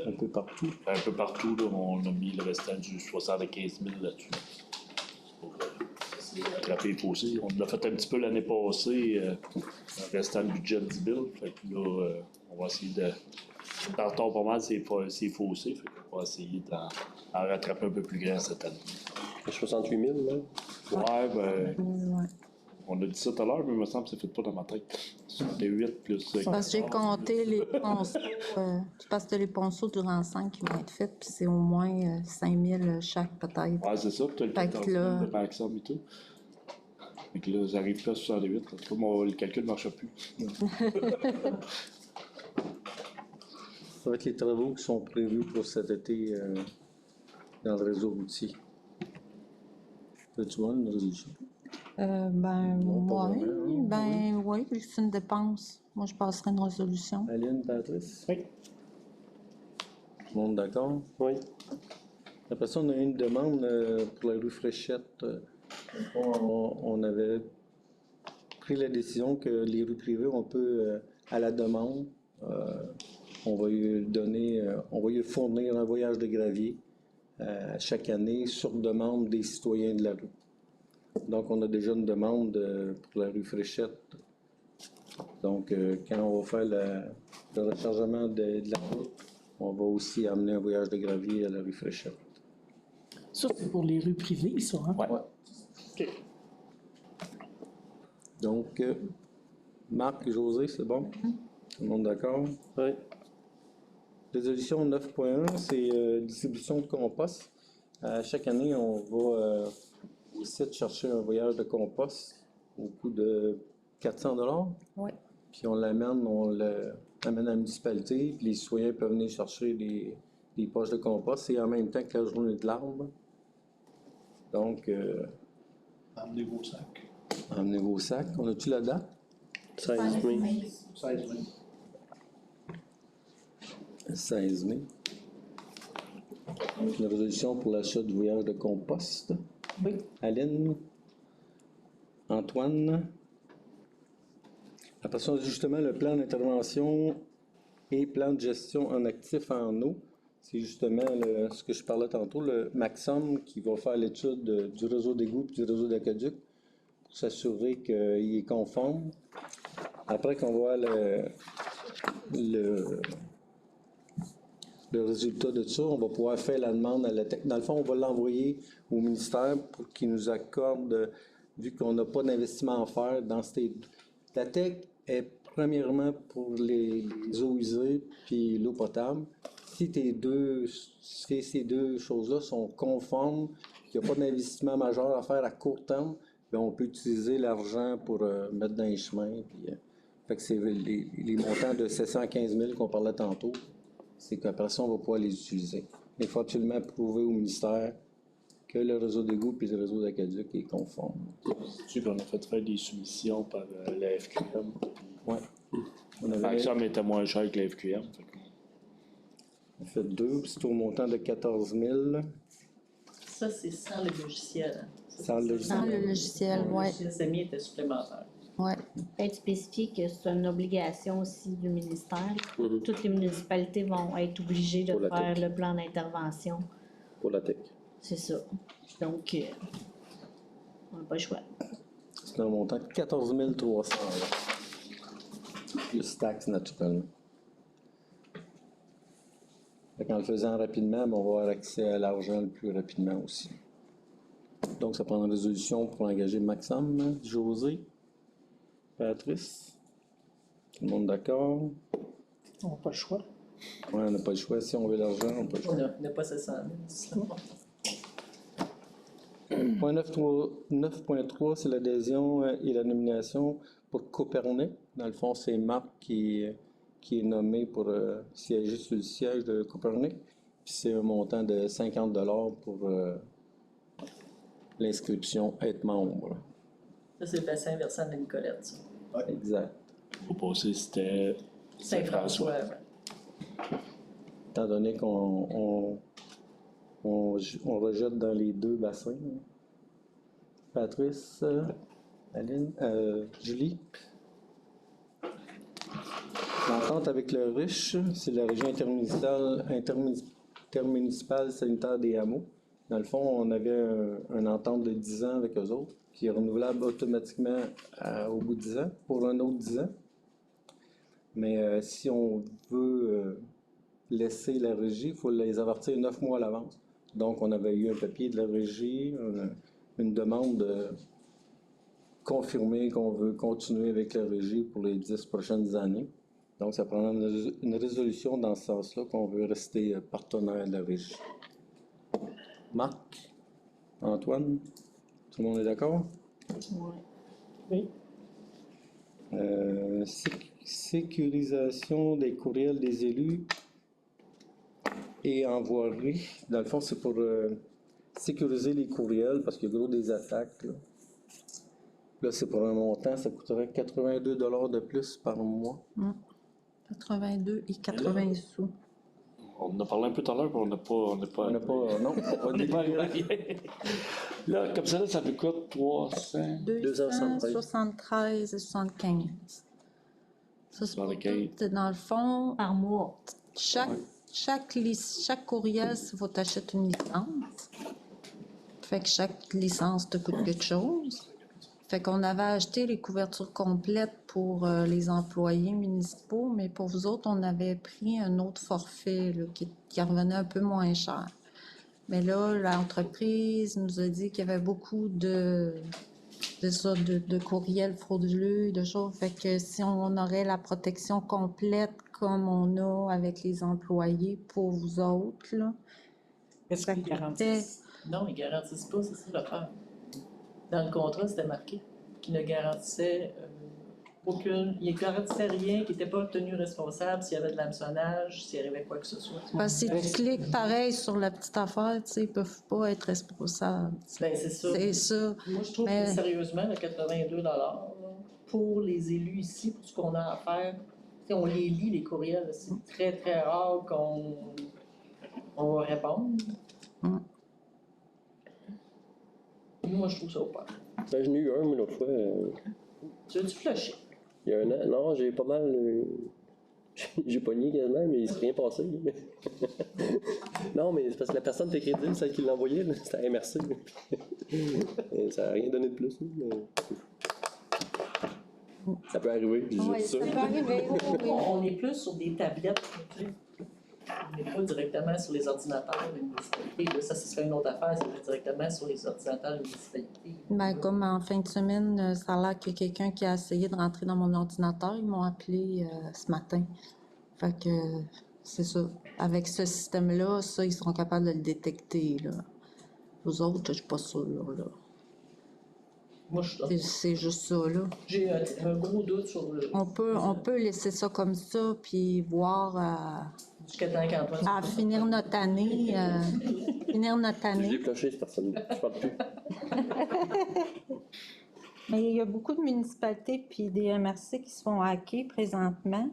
Un peu partout. Un peu partout, là, on a mis le restant du 75 000 là-dessus. Pour attraper les fossés. On l'a fait un petit peu l'année passée, en restant le budget de 10 000. Fait que là, on va essayer de. Partons pas mal ces fossés. Fait qu'on va essayer d'en rattraper un peu plus grand cette année. 68 000, là. Ouais, ben. Ouais. On a dit ça tout à l'heure, mais il me semble que ça ne fait pas dans ma tête. 68 plus. Parce que j'ai compté les ponceaux. C'est parce que les ponceaux du rang 5 qui vont être faits, puis c'est au moins 5 000 chaque peut-être. Ouais, c'est ça. Puis tu as le Fait que 14 000 là- de maximum et tout. Fait que là, j'arrive plus à 68. En tout cas, le calcul ne marche plus. Ça va être les travaux qui sont prévus pour cet été dans le réseau routier. As-tu vois une résolution? Non, pas Oui, vraiment, oui, vu que c'est une dépense. Moi, je passerai une résolution. Aline, Patrice? Oui. Tout le monde d'accord? Oui. Après ça, on a eu une demande pour la rue Fréchette. On avait pris la décision que les rues privées, on peut, à la demande, on va lui fournir un voyage de gravier chaque année sur demande des citoyens de la rue. Donc, on a déjà une demande pour la rue Fréchette. Donc, quand on va faire le rechargement de la route, on va aussi amener un voyage de gravier à la rue Fréchette. Ça, c'est pour les rues privées, ça, hein? Ouais. OK. Donc, Marc et José, c'est bon? Tout le monde d'accord? Oui. Résolution 9.1, c'est distribution de compost. Chaque année, on va au site chercher un voyage de compost au coût de 400 $. Oui. Puis on l'amène à la municipalité, puis les citoyens peuvent venir chercher des poches de compost. C'est en même temps que la journée de l'arbre. Donc, Amenez vos sacs. amenez vos sacs. On a-tu la date? 16 mai. 16 mai. 16 mai. Une résolution pour l'achat du voyage de compost. Oui. Aline? Antoine? Après ça, justement, le plan d'intervention et plan de gestion en actif en eau. C'est justement ce que je parlais tantôt, le Maxom qui va faire l'étude du réseau d'égout et du réseau d'aqueduc pour s'assurer qu'il est conforme. Après qu'on voit le résultat de ça, on va pouvoir faire la demande à la TEC. Dans le fond, on va l'envoyer au ministère pour qu'il nous accorde, vu qu'on n'a pas d'investissement à faire dans ces... La TEC est premièrement pour les eaux usées puis l'eau potable. Si ces deux choses-là sont conformes, qu'il n'y a pas d'investissement majeur à faire à court terme, bien, on peut utiliser l'argent pour mettre dans les chemins. Puis, fait que c'est les montants de 715 000 qu'on parlait tantôt, c'est qu'après ça, on va pouvoir les utiliser. Mais il faut absolument prouver au ministère que le réseau d'égout et le réseau d'aqueduc est conforme. Tu sais qu'on a fait faire des soumissions par la FQM. Oui. On Par avait exemple, était moins cher que la FQM. fait 2, puis c'est au montant de 14 000. Ça, c'est sans le logiciel. Hein. Sans le Sans le logiciel, Le oui. logiciel SAMI était supplémentaire. Ouais. Peut-être spécifier que c'est une obligation aussi du ministère. Mhm. Toutes les municipalités vont être obligées de Pour la faire tech. le plan d'intervention. Pour la tech. C'est ça. Donc, on n'a pas le choix. C'est un montant de 14 300 plus taxes, naturellement. Fait qu'en le faisant rapidement, on va avoir accès à l'argent le plus rapidement aussi. Donc, ça prend une résolution pour engager Maxime, José, Patrice. Tout le monde d'accord? On n'a pas le choix. Ouais, on n'a pas le choix. Si on veut l'argent, on n'a pas le choix. On n'a pas 700 000. Point 9.3, c'est l'adhésion et la nomination pour Copernic. Dans le fond, c'est Marc qui est nommé pour siéger sur le siège de Copernic. Puis c'est un montant de 50 $ pour l'inscription, être membre. Ça, c'est le bassin versant de la Nicolette, ça. Exact. Au passé, c'était Saint-François. Étant donné qu'on rejette dans les deux bassins. Patrice, Aline, Julie. L'entente avec le riche, c'est la région intermunicipale sanitaire des hameaux. Dans le fond, on avait une entente de 10 ans avec eux autres, qui est renouvelable automatiquement au bout de 10 ans, pour un autre 10 ans. Mais si on veut laisser la régie, il faut les avertir 9 mois à l'avance. Donc, on avait eu un papier de la régie, une demande de confirmer qu'on veut continuer avec la régie pour les 10 prochaines années. Donc, ça prend une résolution dans ce sens-là qu'on veut rester partenaire de la régie. Marc, Antoine, tout le monde est d'accord? Oui. Sécurisation des courriels des élus et envoyer. Dans le fond, c'est pour sécuriser les courriels parce qu'il y a gros des attaques. Là, c'est pour un montant, ça coûterait 82 $ de plus par mois. 82 et 80 sous. On en a parlé un peu tout à l'heure, mais on n'a pas. Non, On n'est pas arrivé. Là, comme ça, ça fait quoi? 300? 273 et 75. Ça, c'est pour tout. Dans le fond, Par mois. chaque courriel, il faut t'acheter une licence. Fait que chaque licence te coûte quelque chose. Fait qu'on avait acheté les couvertures complètes pour les employés municipaux, mais pour vous autres, on avait pris un autre forfait là, qui revenait un peu moins cher. Mais là, l'entreprise nous a dit qu'il y avait beaucoup de courriels frauduleux, de choses. Fait que si on aurait la protection complète comme on a avec les employés pour vous autres, là, Est-ce qu'ils garantissent? Non, ils ne garantissent pas, c'est ça l'affaire. Dans le contrat, c'était marqué qu'ils ne garantissaient aucune. Ils ne garantissaient rien, qu'ils n'étaient pas tenus responsables s'il y avait de l'hameçonnage, s'il arrivait quoi que ce soit. Parce que si tu cliques pareil sur la petite affaire, tu sais, ils ne peuvent pas être responsables. Ben, c'est ça. C'est ça. Moi, je trouve que sérieusement, le 82 là, pour les élus ici, pour ce qu'on a à faire, tu sais, on les lit, les courriels. C'est très, très rare qu'on va répondre. Moi, je trouve ça opaque. Ben, j'en ai eu un, une autre fois. Tu veux-tu flusher? Il y a un an. Non, j'ai pas mal. J'ai pogné quasiment, mais il s'est rien passé. Non, mais c'est parce que la personne fait crédit, celle qui l'a envoyé, c'était à MRC. Et ça n'a rien donné de plus. Mais... Ça peut arriver, je dis ça. Ça peut arriver, oui. On est plus sur des tablettes. Tu sais. On n'est pas directement sur les ordinateurs des municipalités. Là, ça, ce serait une autre affaire, c'est directement sur les ordinateurs des municipalités. Ben, comme en fin de semaine, ça a l'air qu'il y a quelqu'un qui a essayé de rentrer dans mon ordinateur. Ils m'ont appelé ce matin. Fait que c'est ça. Avec ce système-là, ça, ils seront capables de le détecter. Là. Vous autres, je suis pas sûre. Là. Moi, je suis C'est juste ça. Là. J'ai un gros doute sur le. On peut laisser ça comme ça, puis voir Jusqu'à temps qu'Antoine. à finir notre année. Je l'ai flushé, cette personne-là. Je parle plus. Mais il y a beaucoup de municipalités puis des MRC qui se font hacker présentement.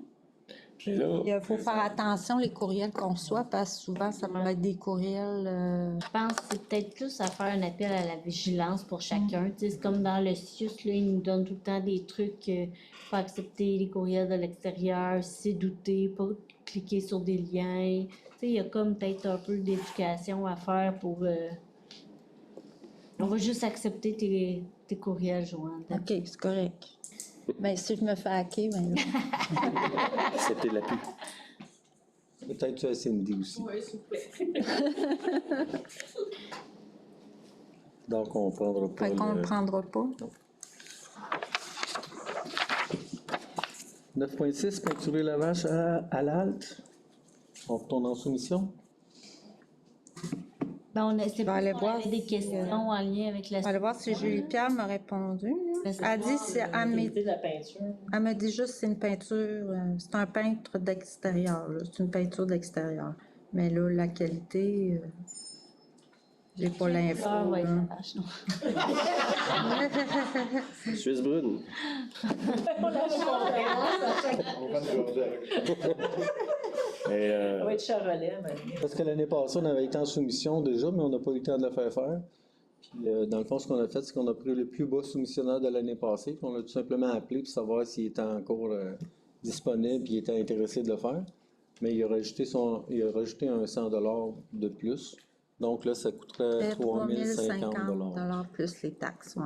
Puis, Là, il faut faire attention les courriels qu'on reçoit parce que souvent, ça peut être des courriels. Je pense que c'est peut-être plus à faire un appel à la vigilance pour chacun. Tu sais, c'est comme dans le CIUS, là, ils nous donnent tout le temps des trucs, pas accepter les courriels de l'extérieur, si c'est douté, pas cliquer sur des liens. Tu sais, il y a comme peut-être un peu d'éducation à faire pour... On va juste accepter tes courriels, Joanne. OK, c'est correct. Ben, si je me fais hacker, ben là. c'était la pub. Peut-être tu as Cindy aussi. Oui, s'il vous plaît. Donc, on ne prendra pas. Fait qu'on ne le prendra pas. 9.6, peinturer la vache à l'halte. On retourne en soumission. Ben, c'est vais aller on voir avait des si, questions en lien avec la... On va aller voir si Julie Pierre m'a répondu. Ben, c'est Elle dit, Qualité de la peinture. elle me dit juste que c'est une peinture, c'est un peintre d'extérieur, là. C'est une peinture d'extérieur. Mais là, la qualité, j'ai pas l'info. Ah, ouais, là. la vache, non. Suisse brune. On va le garder avec. Mais, Ça va être Charolais, mais... Parce que l'année passée, on avait été en soumission déjà, mais on n'a pas eu le temps de le faire faire. Puis, dans le fond, ce qu'on a fait, c'est qu'on a pris le plus bas soumissionnaire de l'année passée, puis on l'a tout simplement appelé pour savoir s'il était encore disponible et il était intéressé de le faire. Mais il a rajouté un 100 $ de plus. Donc là, ça coûterait 3 050 $. Plus les taxes, ouais.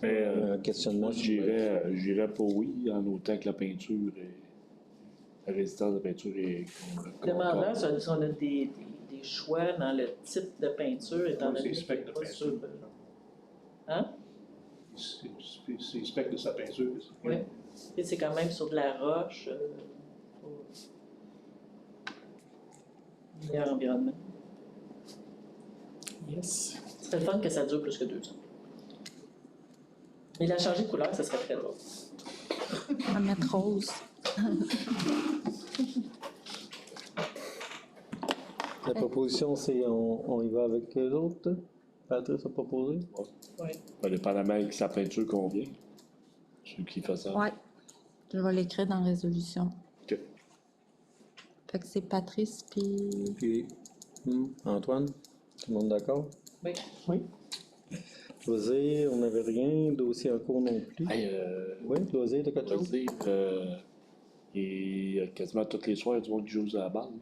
mais, Un questionnement. moi, j'irais pour oui, en autant que la peinture est. La résistance de peinture est. Demandant si on a des choix dans le type de peinture, étant C'est donné spec de que c'est pas peinture. sûr. Hein? C'est spec de sa peinture. Oui. Et c'est quand même sur de la roche. Meilleur environnement. Yes. Ce serait le fun que ça dure plus que 2 ans. Mais il a changé de couleur, ça serait très drôle. À mettre rose. La proposition, c'est on y va avec eux autres. Patrice a proposé. Oui. Dépendamment de sa peinture convient. Ceux qui font ça. Ouais. Je vais l'écrire dans la résolution. OK. Fait que c'est Patrice puis... Puis, Antoine, tout le monde d'accord? Oui. Oui. Loisir, on n'avait rien. Dossier en cours non plus. Hey, Oui, Loisir, t'as quelque je chose? veux dire, il y a quasiment tous les soirs, il y a du monde qui joue à la balle.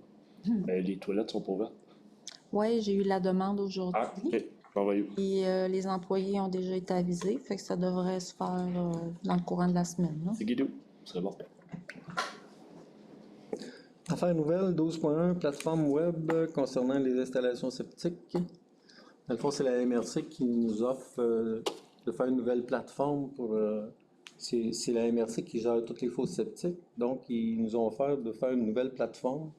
Mais les toilettes sont pas ouvertes. Oui, j'ai eu la demande aujourd'hui. Ah, OK. Envoyez-vous. Et les employés ont déjà été avisés, fait que ça devrait se faire dans le courant de la semaine. Là. C'est Guido. C'est bon. Affaire nouvelle 12.1, plateforme web concernant les installations septiques. Dans le fond, c'est la MRC qui nous offre de faire une nouvelle plateforme pour... c'est la MRC qui gère toutes les fosses septiques. Donc, ils nous ont offert de faire une nouvelle plateforme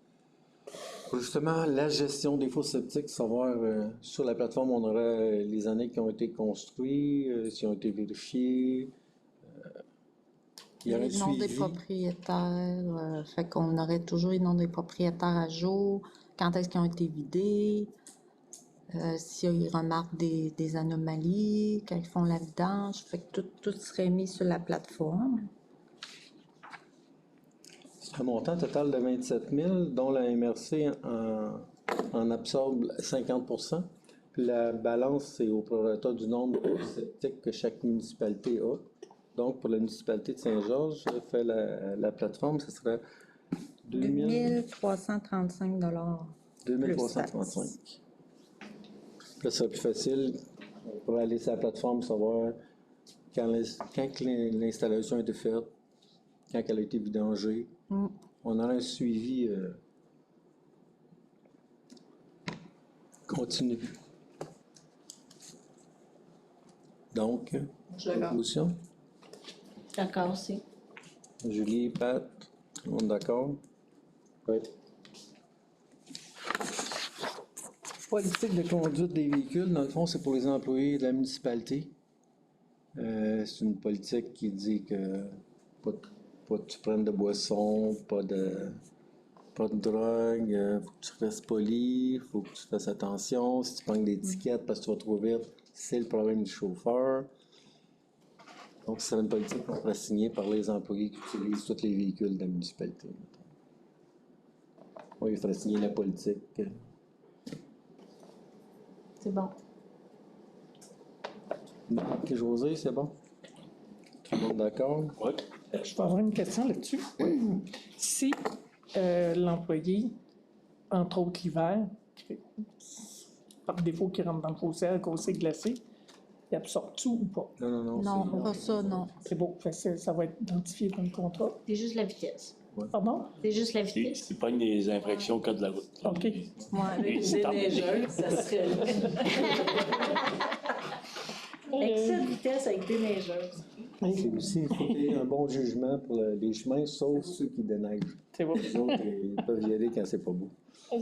pour justement la gestion des fosses septiques, savoir sur la plateforme, on aurait les années qui ont été construites, s'ils ont été vérifiés. Il y aurait un Les noms des suivi. propriétaires, fait qu'on aurait toujours les noms des propriétaires à jour, quand est-ce qu'ils ont été vidés, s'ils remarquent des anomalies, quand ils font la vidange, fait que tout serait mis sur la plateforme. Un montant total de 27 000, dont la MRC en absorbe 50 %. Puis la balance, c'est au prorata du nombre de septiques que chaque municipalité a. Donc, pour la municipalité de Saint-Georges, fait la plateforme, ce serait 2 335 2335. Là, ce serait plus facile pour aller sur la plateforme, savoir quand l'installation a été faite, quand elle a été vidangée. On a un suivi continu. Donc, proposition. D'accord, aussi. Julie, Pat, tout le monde d'accord? Oui. Politique de conduite des véhicules, dans le fond, c'est pour les employés de la municipalité. C'est une politique qui dit que pas que tu prennes de boissons, pas de drogue, faut que tu restes poli, faut que tu fasses attention. Si tu prends des étiquettes parce que tu vas trop vite, c'est le problème du chauffeur. Donc, c'est une politique qu'on pourrait signer par les employés qui utilisent tous les véhicules de la municipalité. mettons. Oui, il faudrait signer la politique. C'est bon. Marc et José, c'est bon? Tout le monde d'accord? Ouais. Je peux avoir une question là-dessus. Si l'employé, entre autres l'hiver, par défaut qu'il rentre dans le fossé à cause c'est glacé, il absorbe tout ou pas? Non, Non, pas ça, non. C'est beau, ça va être identifié dans le contrat. C'est juste la vitesse. Pardon? C'est juste la vitesse. C'est pas des infractions au code de la route. OK. Avec Et une c'est déneigeuse, ça serait. Excès de vitesse avec déneigeuse. C'est aussi, il faut qu'il y ait un bon jugement pour les chemins, sauf ceux qui déneigent. C'est beau. Les autres, ils peuvent y aller quand c'est pas beau.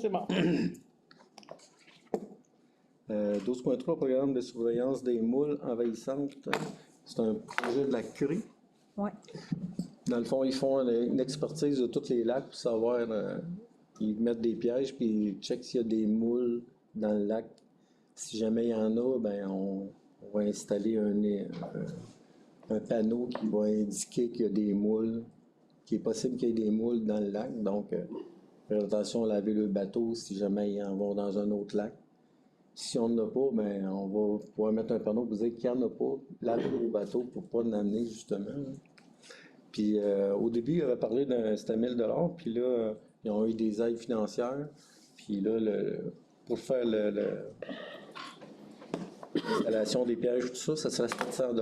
C'est bon. 12.3, programme de surveillance des moules envahissantes. C'est un projet de la CRI. Ouais. Dans le fond, ils font une expertise de tous les lacs pour savoir, ils mettent des pièges puis ils checkent s'il y a des moules dans le lac. Si jamais il y en a, ben on va installer un panneau qui va indiquer qu'il y a des moules, qu'il est possible qu'il y ait des moules dans le lac. Donc, faire attention à laver le bateau si jamais ils en vont dans un autre lac. Si on n'en a pas, ben on va pouvoir mettre un panneau pour dire qu'il n'y en a pas, laver le bateau pour ne pas l'amener justement. Puis au début, il avait parlé c'était 1 000 $, puis là, ils ont eu des aides financières. Puis là, pour faire l'installation des pièges, tout ça, ça serait 700 $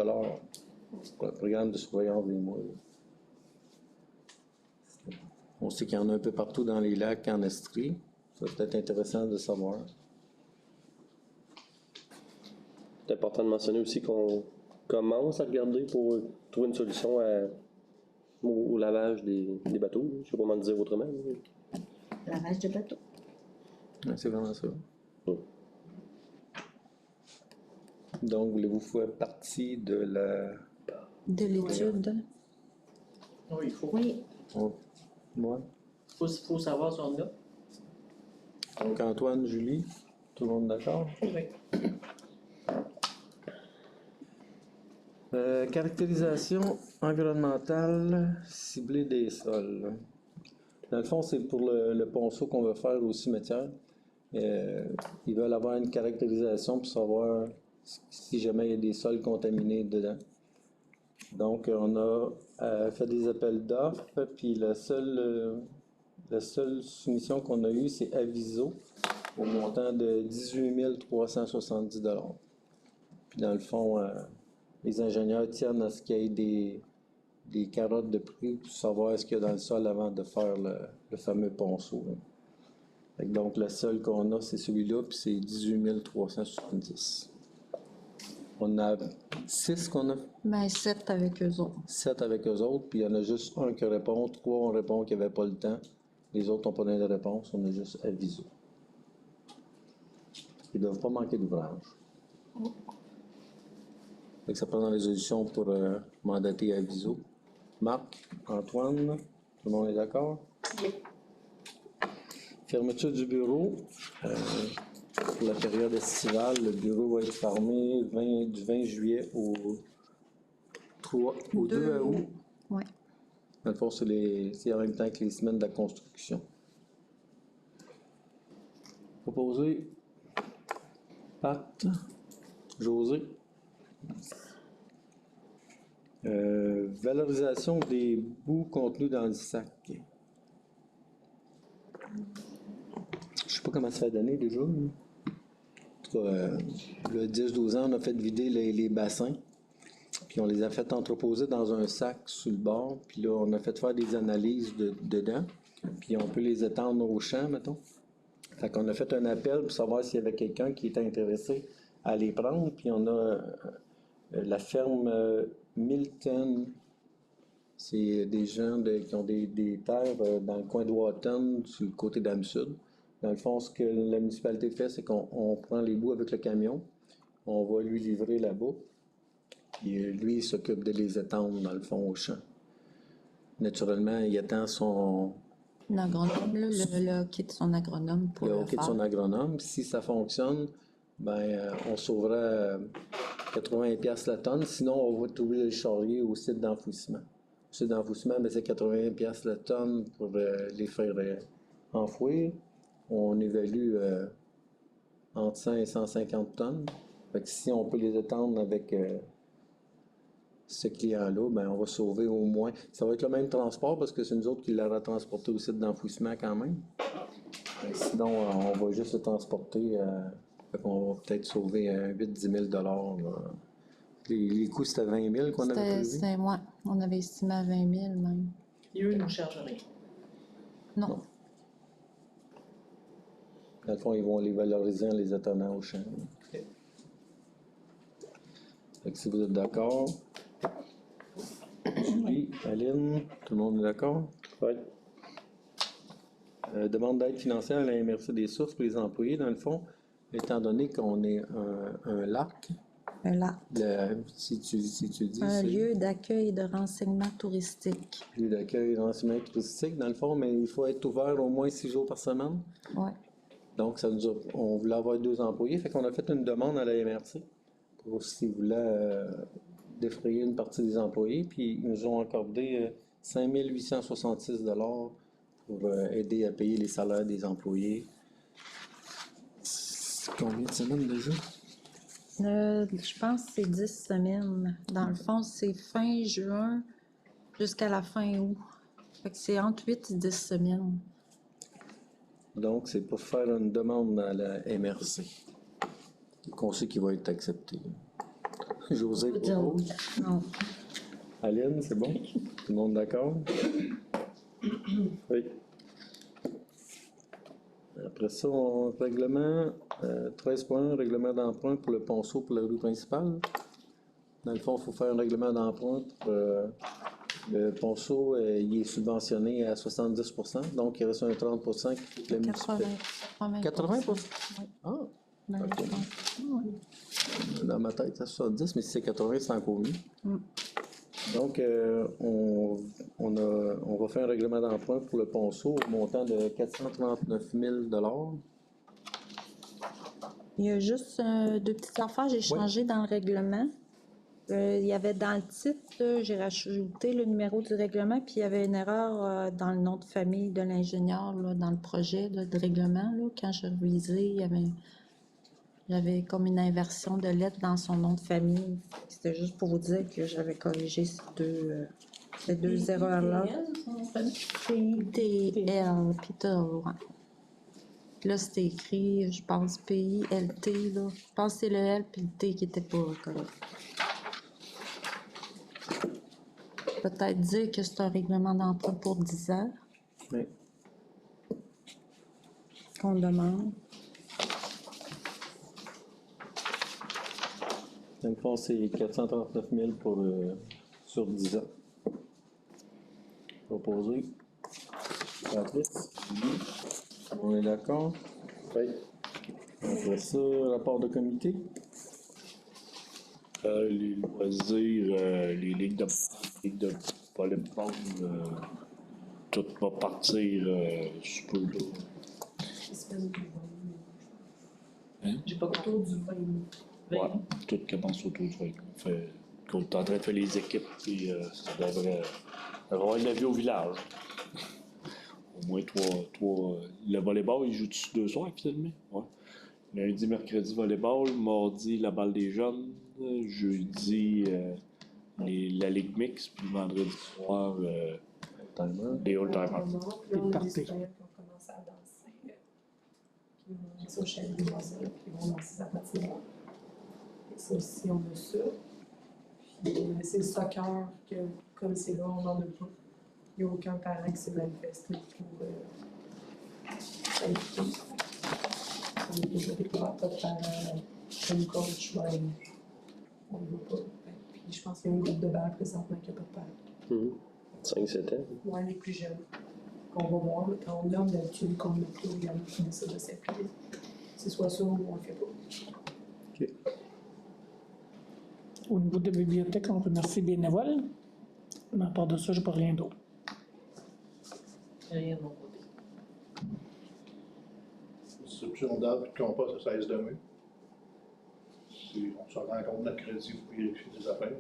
pour le programme de surveillance des moules. On sait qu'il y en a un peu partout dans les lacs en Estrie. Ça peut être intéressant de savoir. C'est important de mentionner aussi qu'on commence à regarder pour trouver une solution au lavage des bateaux. Je ne sais pas comment le dire autrement. Lavage de bateau. Ouais, c'est vraiment ça. Ouais. Donc, voulez-vous faire partie de la... De l'étude. Oui, il faut. Oui. Moi. Faut savoir si on a. Donc, Antoine, Julie, tout le monde d'accord? Oui. Caractérisation environnementale ciblée des sols. Dans le fond, c'est pour le ponceau qu'on va faire au cimetière. Ils veulent avoir une caractérisation pour savoir si jamais il y a des sols contaminés dedans. Donc, on a fait des appels d'offres, puis la seule soumission qu'on a eue, c'est Aviso, au montant de 18 370 $. Puis dans le fond, les ingénieurs tiennent à ce qu'il y ait des carottes de prix pour savoir ce qu'il y a dans le sol avant de faire le fameux ponceau. Donc, le seul qu'on a, c'est celui-là, puis c'est 18 370. On a 6 qu'on a. Ben, 7 avec eux autres. 7 avec eux autres, puis il y en a juste un qui répond, 3 on répond qu'il n'y avait pas le temps. Les autres n'ont pas donné de réponse, on a juste Aviso. Ils ne doivent pas manquer d'ouvrage. Donc, ça prend dans les auditions pour mandater Aviso. Marc, Antoine, tout le monde est d'accord? Oui. Fermeture du bureau. Pour la période estivale, le bureau va être fermé du 20 juillet au 2 août. Ouais. Dans le fond, c'est en même temps que les semaines de la construction. Proposé. Pat. José. Valorisation des boues contenues dans le sac. Je sais pas comment ça fait donner déjà. En tout cas, le 10-12 ans, on a fait vider les bassins. Puis on les a fait entreposer dans un sac sur le bord. Puis là, on a fait faire des analyses dedans. Puis on peut les étendre au champ, mettons. Fait qu'on a fait un appel pour savoir s'il y avait quelqu'un qui était intéressé à les prendre. Puis on a la ferme Milton. C'est des gens qui ont des terres dans le coin de Wotton, sur le côté d'Âme-Sud. Dans le fond, ce que la municipalité fait, c'est qu'on prend les boues avec le camion, on va lui livrer là-bas, puis lui, il s'occupe de les étendre, dans le fond, au champ. Naturellement, il attend son... L'agronome, le OK de son agronome pour le le OK de son faire. agronome. Si ça fonctionne, ben on sauvera 80 piastres la tonne. Sinon, on va trouver le charrier au site d'enfouissement. Au site d'enfouissement, ben, c'est 80 piastres la tonne pour les faire enfouir. On évalue entre 100 et 150 tonnes. Fait que si on peut les étendre avec ce client-là, ben, on va sauver au moins. Ça va être le même transport parce que c'est nous autres qui l'aura transporté au site d'enfouissement quand même. Sinon, on va juste le transporter. Fait qu'on va peut-être sauver 8-10 000 $. Les coûts, c'était 20 000 qu'on avait prévu. C'était moi. On avait estimé à 20 000 même. Et eux, ils nous chargent rien. Non. Dans le fond, ils vont les valoriser en les attendant au champ. Fait que si vous êtes d'accord. Julie, Aline, tout le monde est d'accord? Oui. Demande d'aide financière à la MRC des sources pour les employés, dans le fond, étant donné qu'on est un LARC. Un lac. Si tu dis Un c'est lieu d'accueil et de renseignement touristique. lieu d'accueil et de renseignement touristique, dans le fond, mais il faut être ouvert au moins 6 jours par semaine. Oui. Donc, on voulait avoir 2 employés, fait qu'on a fait une demande à la MRC pour s'ils voulaient défrayer une partie des employés, puis ils nous ont accordé 5 866 $ pour aider à payer les salaires des employés. C'est combien de semaines déjà? Je pense que c'est 10 semaines. Dans le fond, c'est fin juin jusqu'à la fin août. Fait que c'est entre 8 et 10 semaines. Donc, c'est pour faire une demande à la MRC. Qu'on sait qu'il va être accepté. José, pour vous. Non. Aline, c'est bon? Tout le monde d'accord? Oui. Après ça, règlement 13.1, règlement d'emprunt pour le ponceau pour la rue principale. Dans le fond, il faut faire un règlement d'emprunt pour le ponceau, il est subventionné à 70%, donc il reste un 30% qui fait que la municipalité. 80%? Oui. Ah, Dans le ok. fond. Dans ma tête, c'est 70, mais si c'est 80, c'est encore mieux. Mm. Donc, on va faire un règlement d'emprunt pour le ponceau au montant de 439 000 $. Il y a juste 2 petites affaires, j'ai changé dans le règlement. Il y avait dans le titre, là, j'ai rajouté le numéro du règlement, puis il y avait une erreur dans le nom de famille de l'ingénieur, là, dans le projet là, de règlement. Là, quand j'ai révisé, il y avait comme une inversion de lettres dans son nom de famille. C'était juste pour vous dire que j'avais corrigé ces deux erreurs-là. PITL, Peter Laurent. Là, c'était écrit, je pense, PILT, là. Je pense que c'est le L puis le T qui n'était pas correct. Peut-être dire que c'est un règlement d'emprunt pour 10 ans Oui. qu'on demande. Dans le fond, c'est 439 000 sur 10 ans. Proposé. Patrice? On est d'accord? Oui. Après ça, rapport de comité. Les loisirs, les ligues de volleyball, tout va partir sous peu là. Hein? J'ai pas autour du 20. Ouais, tout commence autour du 20. On est en train de faire les équipes, puis ça devrait avoir de la vie au village. Au moins trois. Le volleyball, il joue dessus 2 soirs, finalement. Ouais. Lundi, mercredi, volleyball. Mardi, la balle des jeunes. Jeudi, la ligue mixte. Puis vendredi soir, les old-timers. Là, on a des citoyens qui ont commencé à danser. Puis on a ça au chalet des voisins, qui vont danser sa patinoire. Et ça aussi, on a ça. Puis c'est le soccer, que comme c'est là, on n'en a pas. Il n'y a aucun parent qui s'est manifesté pour s'impliquer. On a déjà découvert pas de parents comme coach, ben, on ne veut pas. Puis je pense qu'il y a un groupe de balle présentement qui n'a pas de parents. 5-7 ans. Ouais, les plus jeunes. Qu'on va voir, là, quand on nomme d'habitude, qu'on met plus également qui décident de s'impliquer. C'est soit ça ou on le fait pas. Au niveau de la bibliothèque, on remercie les bénévoles. Mais à part de ça, je n'ai pas rien d'autre. Rien de mon côté. Distribution d'arbres et de compost à 16 de mai. On se rend compte mercredi pour vérifier des affaires.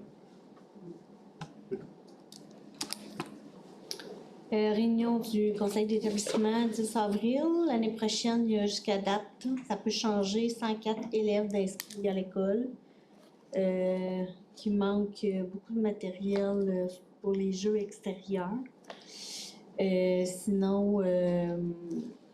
Réunion du conseil d'établissement 10 avril. L'année prochaine, il y a jusqu'à date, ça peut changer, 104 élèves d'inscrits à l'école. Qui manque beaucoup de matériel pour les jeux extérieurs. Sinon,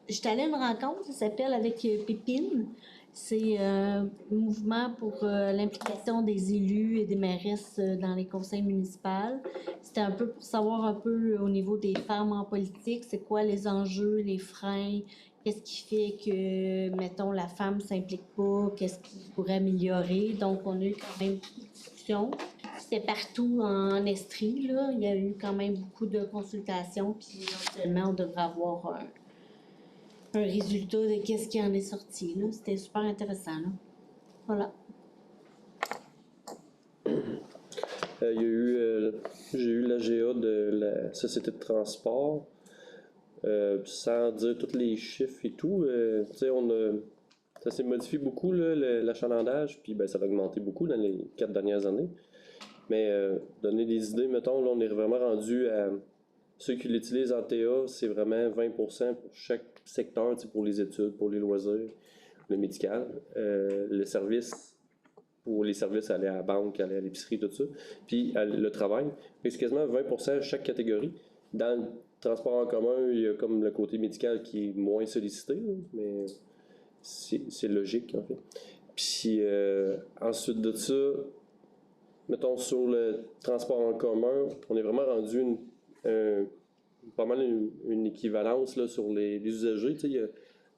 j'étais allée à une rencontre, ça s'appelle Avec Pépine. C'est un mouvement pour l'implication des élus et des mairesses dans les conseils municipaux. C'était un peu pour savoir un peu au niveau des femmes en politique, c'est quoi les enjeux, les freins, qu'est-ce qui fait que, mettons, la femme s'implique pas, qu'est-ce qui pourrait améliorer. Donc, on a eu quand même beaucoup de discussions. C'était partout en Estrie, là. Il y a eu quand même beaucoup de consultations, puis éventuellement, on devrait avoir un résultat de qu'est-ce qui en est sorti, là. C'était super intéressant, là. Voilà. J'ai eu l'AGA de la Société de transport. Sans dire tous les chiffres et tout, ça s'est modifié beaucoup, là, l'achalandage, puis ben, ça a augmenté beaucoup dans les 4 dernières années. Mais donner des idées, mettons, là, on est vraiment rendu à ceux qui l'utilisent en TA, c'est vraiment 20% pour chaque secteur, pour les études, pour les loisirs, le médical, le service, pour les services, aller à la banque, aller à l'épicerie, tout ça, puis le travail. C'est quasiment 20% chaque catégorie. Dans le transport en commun, il y a comme le côté médical qui est moins sollicité, là, mais c'est logique, en fait. Puis ensuite de ça, mettons sur le transport en commun, on est vraiment rendu pas mal une équivalence là, sur les usagers. Il y a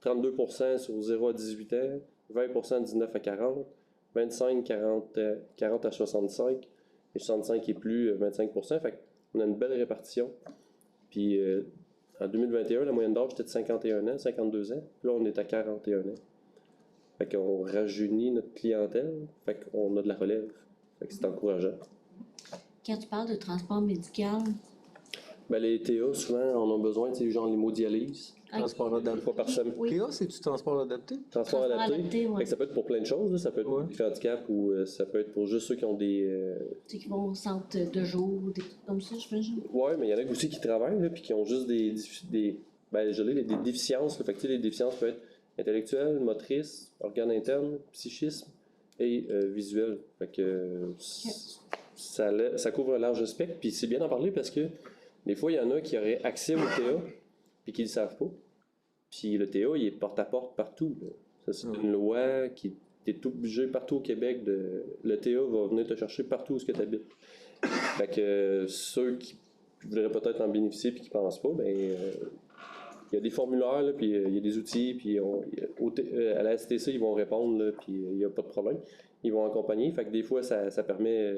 32% sur 0 à 18 ans, 20% 19 à 40, 25 40 à 65, et 65 et plus 25%. Fait qu'on a une belle répartition. Puis en 2021, la moyenne d'âge était de 51 ans, 52 ans. Là, on est à 41 ans. Fait qu'on rajeunit notre clientèle. Fait qu'on a de la relève. Fait que c'est encourageant. Quand tu parles de transport médical, Ben, les TA, souvent, en ont besoin, tu sais, genre l'hémodialyse. Transport adapté. Pas par semaine. Oui. PA, c'est-tu transport adapté? Transport adapté. ouais. Fait que ça peut être pour plein de choses. Là. Ça peut être pour des handicaps ou ça peut être pour juste ceux qui ont des. Tu sais, qui vont au centre de jour, des trucs comme ça, j'imagine. Ouais, mais il y en a aussi qui travaillent, là, puis qui ont juste des déficiences. Là. Fait que, tu sais, les déficiences peuvent être intellectuelles, motrices, organes internes, psychisme et visuel. Fait que ça couvre un large spectre. Puis c'est bien d'en parler parce que des fois, il y en a qui auraient accès au TA puis qui ne le savent pas. Puis le TA, il est porte-à-porte partout. Là. Ça, c'est une loi qui est obligé partout au Québec. Le TA va venir te chercher partout où tu habites. Fait que ceux qui voudraient peut-être en bénéficier puis qui ne pensent pas, ben il y a des formulaires, là, puis il y a des outils, puis à la STC, ils vont répondre, là, puis il n'y a pas de problème. Ils vont accompagner. Fait que des fois, ça permet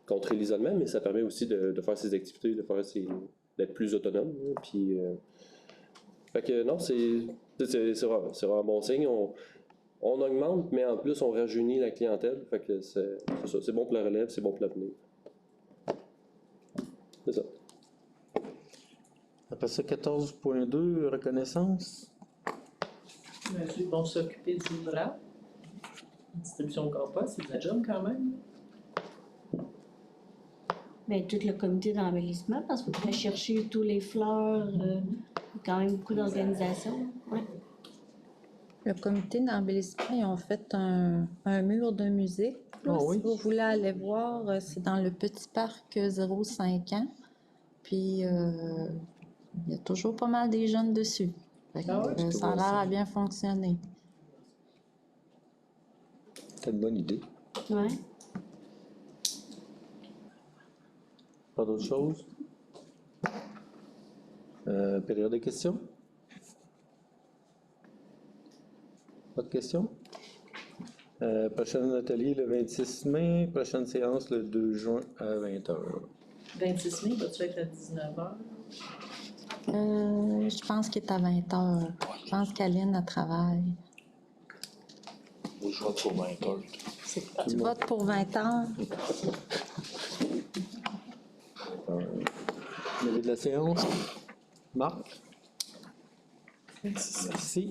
contrer l'isolement, mais ça permet aussi de faire ses activités, d'être plus autonome. Là, puis, fait que non, c'est vraiment bon signe. On augmente, mais en plus, on rajeunit la clientèle. Fait que c'est bon pour la relève, c'est bon pour l'avenir. C'est ça. Après ça, 14.2, reconnaissance. Ils vont s'occuper du drap. Distribution de repas, c'est de la job quand même. Bien, tout le comité d'embellissement, parce qu'il faut aller chercher tous les fleurs, il y a quand même beaucoup d'organisations. Ouais. Le comité d'embellissement, ils ont fait un mur de musique. Là, Oh oui. Si vous voulez aller voir, c'est dans le petit parc 0-5 ans. Puis, il y a toujours pas mal des jeunes dessus. Fait que, ça a l'air à bien fonctionner. C'est une bonne idée. Ouais. Pas d'autre chose? Période de questions? Pas de questions? Prochain atelier le 26 mai, prochaine séance le 2 juin à 20h. 26 mai, vas-tu être à 19h? Je pense qu'il est à 20h. Je pense qu'Aline, elle travaille. Moi, je vote pour 20 heures. Tu votes pour 20h? Levé de la séance. Marc? Merci.